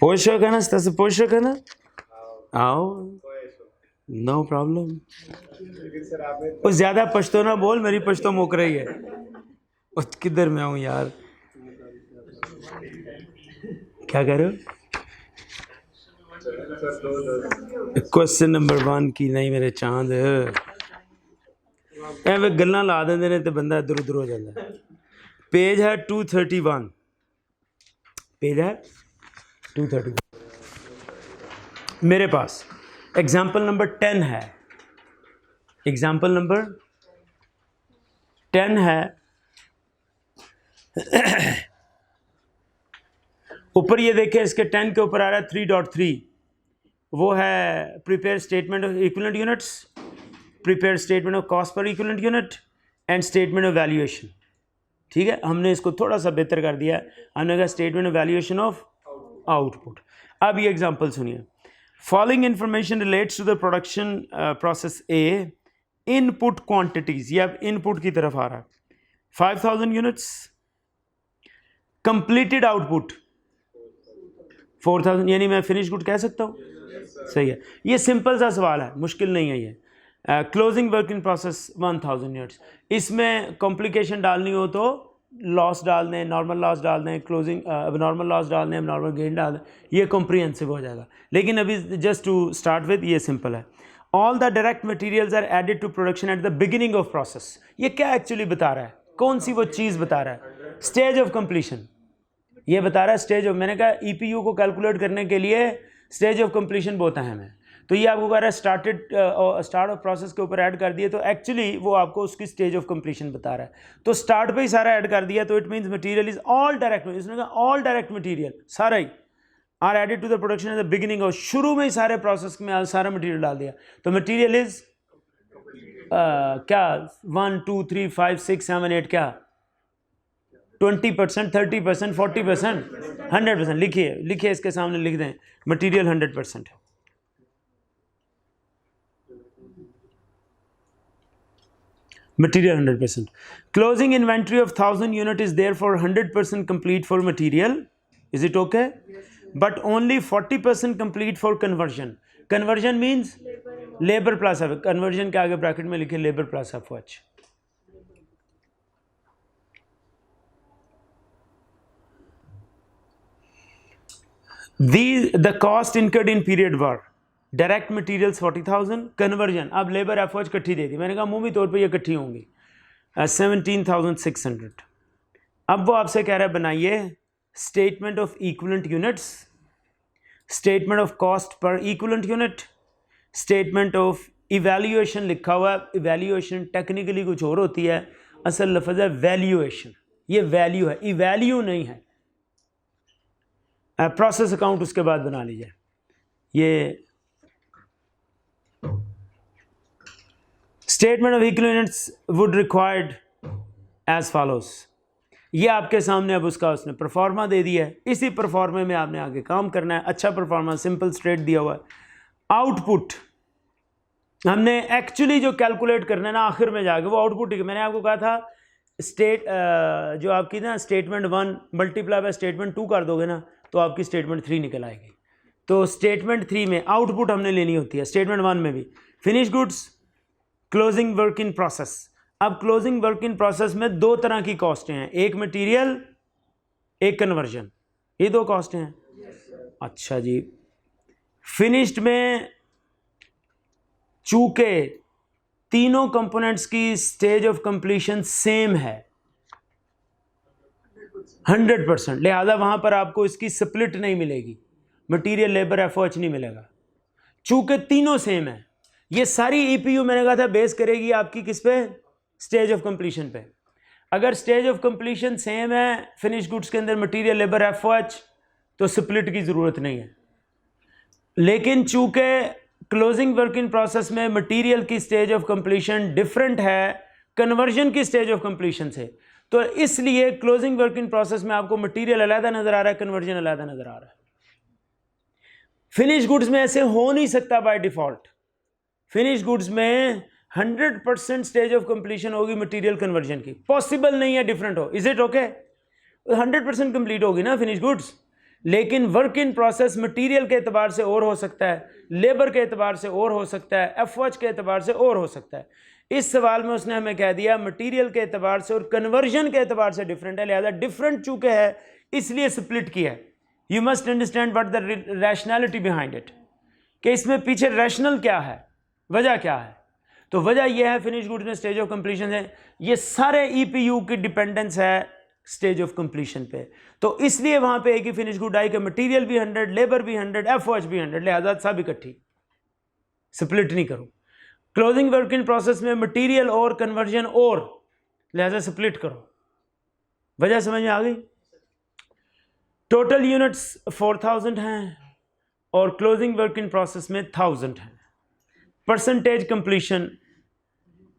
पोषकन तस पोषकन आओ, नो प्रॉब्लम। वो ज़्यादा पश्तो ना बोल, मेरी पश्तो मुक रही है। उस किधर मैं हूँ यार, क्या कह रहे हो? क्वेश्चन नंबर 1 की नहीं मेरे चांद, एवं गल्लां ला देंदे ने ते बंदा इधर उधर हो जाता है। पेज है 231, पेज है 231 मेरे पास। एग्जाम्पल नंबर 10 है, एग्जाम्पल नंबर 10 है। ऊपर ये देखें, इसके 10 के ऊपर आ रहा है 3.3, वो है prepare statement of equivalent units, prepare statement of cost per equivalent unit and statement of valuation. ठीक है, हमने इसको थोड़ा सा बेहतर कर दिया, हमने कहा statement of valuation of output. अब ये एग्जांपल सुनिए। Following information relates to the production process A, input quantities, ये अब इनपुट की तरफ आ रहा है। 5000 यूनिट्स, कंप्लीटेड आउटपुट 4000, यानी मैं फिनिश गुड कह सकता हूँ? सही है, ये सिंपल सा सवाल है, मुश्किल नहीं है ये। Closing work in process 1000 units, इसमें कॉम्प्लिकेशन डालनी हो तो लॉस डाल दें, नॉर्मल लॉस डाल दें, क्लोजिंग नॉर्मल लॉस डाल दें, नॉर्मल गेन डाल दें, ये कॉम्प्रिहेंसिव हो जाएगा। लेकिन अभी जस्ट टू स्टार्ट विद ये सिंपल है। All the direct materials are added to production at the beginning of process. ये क्या एक्चुअली बता रहा है, कौन सी वो चीज़ बता रहा है? स्टेज ऑफ कंप्लीशन, ये बता रहा है स्टेज ऑफ। मैंने कहा ईपीयू को कैलकुलेट करने के लिए स्टेज ऑफ कंप्लीशन बहुत अहम है, तो ये आपको कह रहा है स्टार्ट ऑफ प्रोसेस के ऊपर ऐड कर दिए, तो एक्चुअली वो आपको उसकी स्टेज ऑफ कंप्लीशन बता रहा है। तो स्टार्ट पे ही सारा ऐड कर दिया, तो it means material is all direct, इसने कहा ऑल डायरेक्ट मटेरियल सारा ही are added to the production at the beginning of, शुरू में ही सारे प्रोसेस में सारा मटेरियल डाल दिया, तो मटेरियल इज क्या 1 2 3 5 6 7 8 क्या 20%, 30%, 40%, 100%। लिखिए इसके सामने लिख दें, मटेरियल 100% है। Material 100%. Closing inventory of 1000 unit is therefore 100% complete for material. Is it okay? Yes, but only 40% complete for conversion. Conversion means labor plus F. Conversion के आगे ब्रैकेट में लिखे labor plus FH. The cost incurred in period were direct materials 40,000, conversion, अब labour efforts इकट्ठी दे दी, मैंने कहा मुंह भी तौर पे ये इकट्ठी होंगी 17,600। अब वो आपसे कह रहा है बनाइए statement of equivalent units, statement of cost per equivalent unit, statement of evaluation लिखा हुआ है। इवैल्यूएशन टेक्निकली कुछ और होती है, असल लफ्ज़ है वैल्यूएशन, ये वैल्यू है, इवैल्यू नहीं है। प्रोसेस अकाउंट उसके बाद बना लीजिए। ये statement of equivalent units would required as follows. ये आपके सामने अब उसका उसने परफॉर्मा दे दिया है, इसी परफॉर्मे में आपने आगे काम करना है। अच्छा परफॉर्मा सिंपल स्ट्रेट दिया हुआ है। आउटपुट हमने एक्चुअली जो कैलकुलेट करना है ना आखिर में जाके वो आउटपुट ही, मैंने आपको कहा था जो आपकी ना स्टेटमेंट 1 मल्टीप्लाई बाय स्टेटमेंट 2 कर दोगे ना तो आपकी स्टेटमेंट 3 निकल आएगी। तो स्टेटमेंट 3 में आउटपुट हमने लेनी होती है, स्टेटमेंट 1 में भी। Finish goods, closing work in process. अब क्लोजिंग वर्क इन प्रोसेस में दो तरह की कॉस्टें हैं, एक मटेरियल, एक कन्वर्जन, ये दो कॉस्टें हैं। अच्छा जी, फिनिश्ड में चूंकि तीनों कंपोनेंट्स की स्टेज ऑफ कंप्लीशन सेम है 100%, लिहाजा वहां पर आपको इसकी स्प्लिट नहीं मिलेगी, मटेरियल लेबर एफर्ट नहीं मिलेगा, चूंकि तीनों सेम है। ये सारी ईपीयू मैंने कहा था बेस करेगी आपकी किस पे, स्टेज ऑफ कंप्लीशन पे। अगर स्टेज ऑफ कंप्लीशन सेम है फिनिश गुड्स के अंदर मटेरियल लेबर एफर्ट, तो स्प्लिट की जरूरत नहीं है। लेकिन चूंकि क्लोजिंग वर्क इन प्रोसेस में मटेरियल की स्टेज ऑफ कंप्लीशन डिफरेंट है कन्वर्जन की स्टेज ऑफ कंप्लीशन से, तो इसलिए क्लोजिंग वर्क इन प्रोसेस में आपको मटेरियल अलग नजर आ रहा है, कन्वर्जन अलग नजर आ रहा है। फिनिश गुड्स में ऐसे हो नहीं सकता बाय डिफॉल्ट। फिनिश गुड्स में 100% स्टेज ऑफ कंप्लीशन होगी मटेरियल कन्वर्जन की, पॉसिबल नहीं है डिफरेंट हो। Is it okay? 100% कंप्लीट होगी ना फिनिश गुड्स, लेकिन वर्क इन प्रोसेस मटेरियल के एतबार से और हो सकता है, लेबर के एतबार से और हो सकता है, एफओएच के एतबार से और हो सकता है। इस सवाल में उसने हमें कह दिया मटेरियल के एतबार से और कन्वर्जन के एतबार से डिफरेंट है, लिहाजा डिफरेंट चूंकि है इसलिए स्प्लिट किया है। You must understand what the rationality behind it, कि इसमें पीछे रैशनल क्या है, वजह क्या है। तो वजह यह है फिनिश गुड्स में स्टेज ऑफ कंप्लीशन है, ये सारे ईपीयू की डिपेंडेंस है स्टेज ऑफ कंप्लीशन पे, तो इसलिए वहां पे एक ही फिनिश गुड आई कि मटेरियल भी 100, लेबर भी 100, एफओएच भी 100, लिहाजा सब इकट्ठी, स्प्लिट नहीं करो। क्लोजिंग वर्क इन प्रोसेस में मटेरियल और कन्वर्जन और, लिहाजा स्प्लिट करो। वजह समझ में आ गई? टोटल यूनिट्स 4000 हैं और क्लोजिंग वर्क इन प्रोसेस में 1000 हैं। परसेंटेज कंप्लीशन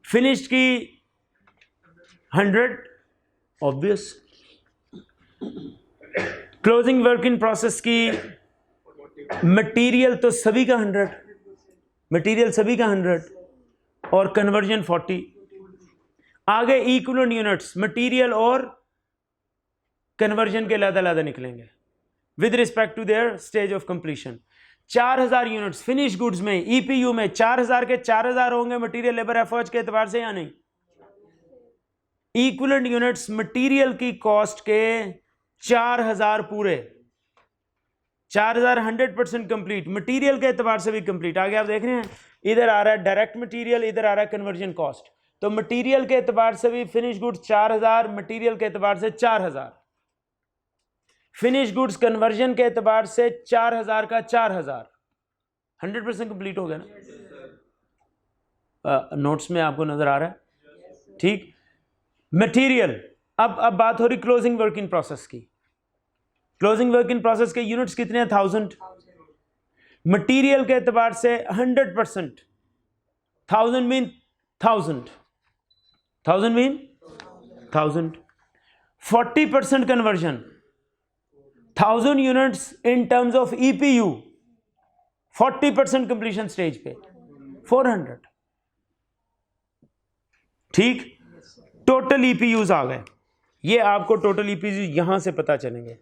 फिनिश्ड की 100 obvious, closing work in process की मटेरियल तो सभी का 100, मटेरियल सभी का 100 और कन्वर्जन 40। आगे इक्विवेलेंट यूनिट्स मटेरियल और कन्वर्जन के अलग-अलग निकलेंगे with respect to their stage of completion. 4000 units finish goods में ईपीयू में 4000 के 4000 होंगे मटेरियल लेबर एफर्ट के एतबार से या नहीं? इक्विवेलेंट यूनिट्स मटेरियल की कॉस्ट के 4000 पूरे, 4000 100% कंप्लीट, मटेरियल के एतबार से भी कंप्लीट। आगे आप देख रहे हैं इधर आ रहा है डायरेक्ट मटेरियल, इधर आ रहा है कन्वर्जन कॉस्ट, तो मटेरियल के एतबार से भी फिनिश गुड्स 4000, मटेरियल के एतबार से 4000, फिनिश गुड्स कन्वर्जन के एतबार से 4000 का 4000, 100% कंप्लीट हो गया ना? नोट्स में आपको नजर आ रहा है? ठीक। मटेरियल, अब बात हो रही क्लोजिंग वर्क इन प्रोसेस की। क्लोजिंग वर्क इन प्रोसेस के यूनिट्स कितने हैं? 1000। मटेरियल के एतबार से 100%, 1000 mean 1000, 1000 mean 1000। 40% conversion, 1000 units in terms of EPU, 40% completion stage पे 400। ठीक, टोटल ईपीयूज आ गए। ये आपको टोटल ईपीयू यहां से पता चलेंगे।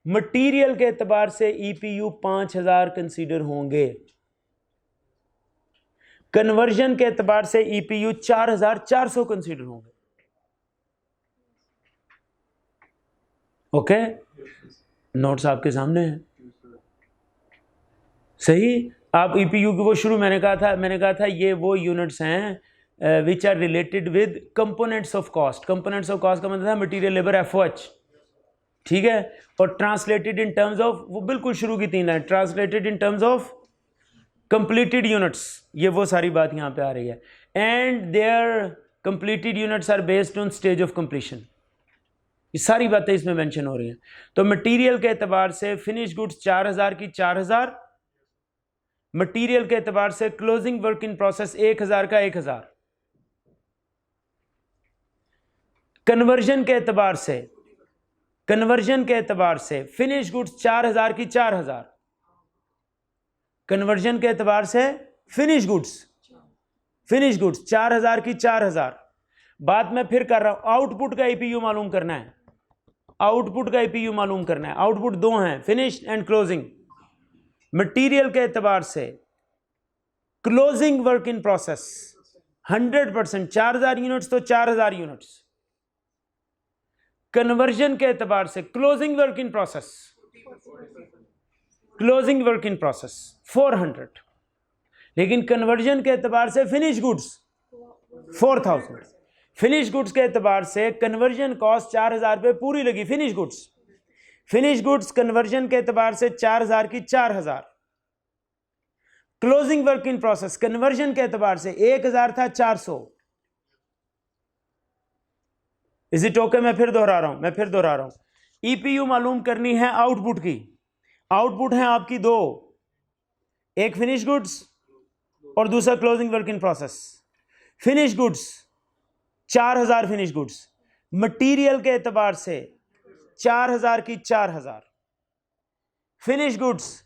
मटेरियल के एतबार से ईपीयू 5000 कंसीडर होंगे, कन्वर्जन के एतबार से ईपीयू 4400 कंसीडर होंगे। ओके, नोट्स आपके सामने हैं। सही। आप ईपीयू की वो शुरू मैंने कहा था ये वो यूनिट्स हैं which are related with components of cost. Components of cost का मतलब है मटेरियल लेबर एफओएच, ठीक है। और ट्रांसलेटेड इन टर्म्स ऑफ, वो बिल्कुल शुरू की 3 line, translated in terms of completed units, ये वो सारी बात यहाँ पे आ रही है। And their completed units are based on stage of completion, ये सारी बातें इसमें मेंशन हो रही हैं। तो मटेरियल के एतबार से फिनिश गुड्स 4000 की 4000, मटेरियल के एतबार से क्लोजिंग वर्क इन प्रोसेस 1000 का 1000, कन्वर्जन के एतबार से फिनिश गुड्स 4000 की 4000, कन्वर्जन के एतबार से फिनिश गुड्स 4000 की 4000। बात मैं फिर कर रहा हूं, आउटपुट का ईपीयू मालूम करना है, आउटपुट 2 हैं, फिनिश एंड क्लोजिंग। मटेरियल के एतबार से closing work in process 100%, 4000 units तो 4000 यूनिट्स। कन्वर्जन के एतबार से क्लोजिंग वर्क इन प्रोसेस 400, लेकिन कन्वर्जन के एतबार से फिनिश गुड्स 4000। फिनिश गुड्स के एतबार से कन्वर्जन कॉस्ट 4000 पे पूरी लगी। फिनिश गुड्स कन्वर्जन के एतबार से 4000 की 4000, closing work in process conversion के एतबार से 1000 था 400। Is it okay? मैं फिर दोहरा रहा हूं। ईपीयू मालूम करनी है आउटपुट की। आउटपुट है आपकी 2, एक फिनिश गुड्स और दूसरा closing work in process. Finish goods 4000 finish goods, material के एतबार से 4000 की 4000, फिनिश गुड्स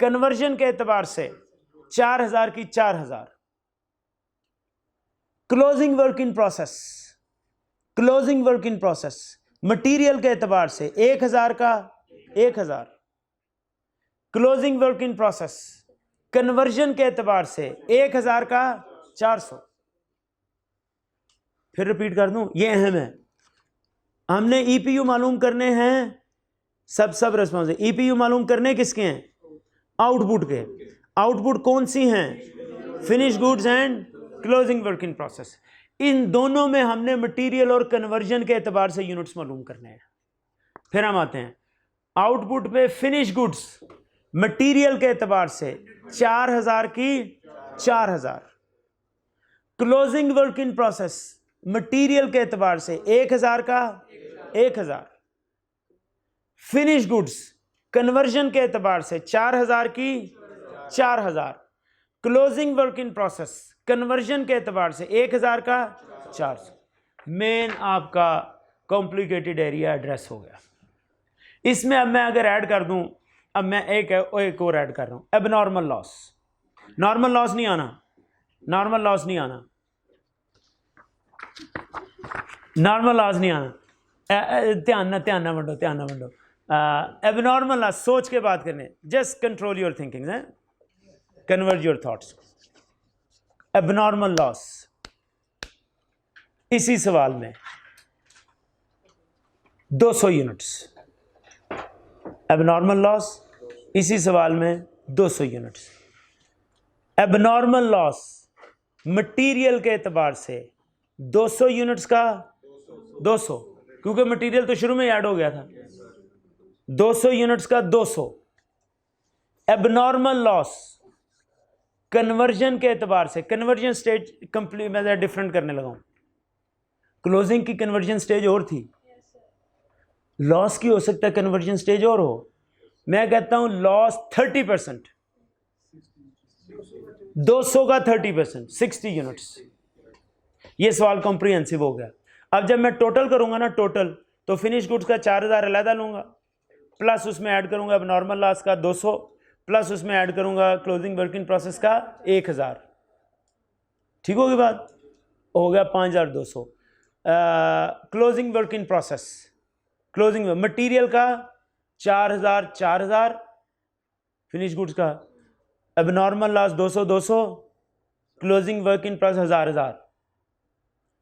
कन्वर्जन के एतबार से 4000 की 4000, closing work in process material के एतबार से 1000 का 1000, closing work in process conversion के एतबार से 1000 का 400। फिर रिपीट कर दूं, ये अहम है। हमने ईपीयू मालूम करने हैं, सब रिस्पॉन्स है। ईपीयू मालूम करने किसके हैं? आउटपुट के। आउटपुट कौन सी हैं? Finish goods and closing work in process. इन दोनों में हमने मटेरियल और कन्वर्जन के एतबार से यूनिट्स मालूम करने हैं। फिर हम आते हैं आउटपुट पे। फिनिश गुड्स मटेरियल के एतबार से 4000 की 4000, closing work in process material के एतबार से 1000 का 1000, फिनिश गुड्स कन्वर्जन के एतबार से 4000 की 4000, closing work in process conversion के एतबार से 1000 का 400। मेन आपका कॉम्प्लिकेटेड एरिया एड्रेस हो गया। इसमें अब मैं अगर ऐड कर दूं, अब मैं एक और ऐड कर रहा हूं, एबनॉर्मल लॉस। नॉर्मल लॉस नहीं आना, नॉर्मल लॉस नहीं आना। ध्यान ना वंडो। एबनॉर्मल लॉस सोच के बात करने, just control your thinking, convert your thoughts. Abnormal loss इसी सवाल में 200 यूनिट्स। एबनॉर्मल लॉस इसी सवाल में 200 यूनिट्स। एबनॉर्मल लॉस मटेरियल के एतबार से 200 यूनिट्स का 200, क्योंकि मटेरियल तो शुरू में ऐड हो गया था। 200 यूनिट्स का 200। एबनॉर्मल लॉस कन्वर्जन के एतबार से, कन्वर्जन स्टेज कंप्लीट मैं डिफरेंट करने लगा हूं। क्लोजिंग की कन्वर्जन स्टेज और थी, लॉस की हो सकता है कन्वर्जन स्टेज और हो। मैं कहता हूं लॉस 30%, 200 का 30%, 60 यूनिट्स। ये सवाल कॉम्प्रिहेंसिव हो गया। अब जब मैं टोटल करूंगा ना, टोटल, तो फिनिश गुड्स का 4000 अलहदा लूंगा, प्लस उसमें ऐड करूंगा एबनॉर्मल लॉस का 200, प्लस उसमें ऐड करूंगा क्लोजिंग वर्क इन प्रोसेस का 1000। ठीक होगी बात? हो गया 5200। Closing work in process, closing material का 4000, फिनिश गुड्स का abnormal loss 200, closing work in process 1000।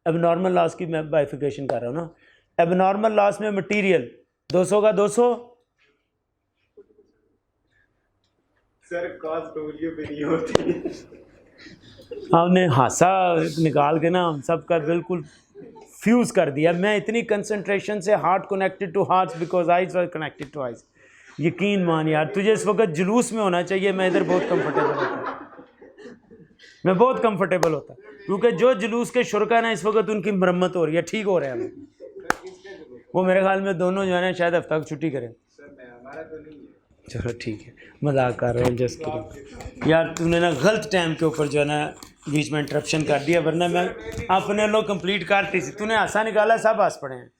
Abnormal loss की मैं बाइफिकेशन कर रहा हूँ ना। एबनॉर्मल लॉस में मटेरियल 200 का 200, सर कॉस्ट पोलियो पे नहीं होती। हमने हासा निकाल के ना हम सबका बिल्कुल फ्यूज़ कर दिया। मैं इतनी कंसंट्रेशन से heart connected to heart because eyes were connected to eyes. यकीन मान यार, तुझे इस वक्त जुलूस में होना चाहिए। मैं इधर बहुत कंफर्टेबल होता, मैं बहुत कंफर्टेबल होता, क्योंकि जो जुलूस के शुरका ना इस वक्त उनकी मरम्मत हो रही है, ठीक हो रहे हैं। वो मेरे ख्याल में दोनों जो है ना शायद हफ्ता की छुट्टी करें। हमारा तो नहीं है। चलो ठीक है, मजाक कर रहे हैं जस्ट यार। तूने ना गलत टाइम के ऊपर जो है ना बीच में इंटरप्शन कर दिया, वरना मैं अपने लोग कंप्लीट करती थी। तूने हासा निकाला, सब हंस पड़े हैं।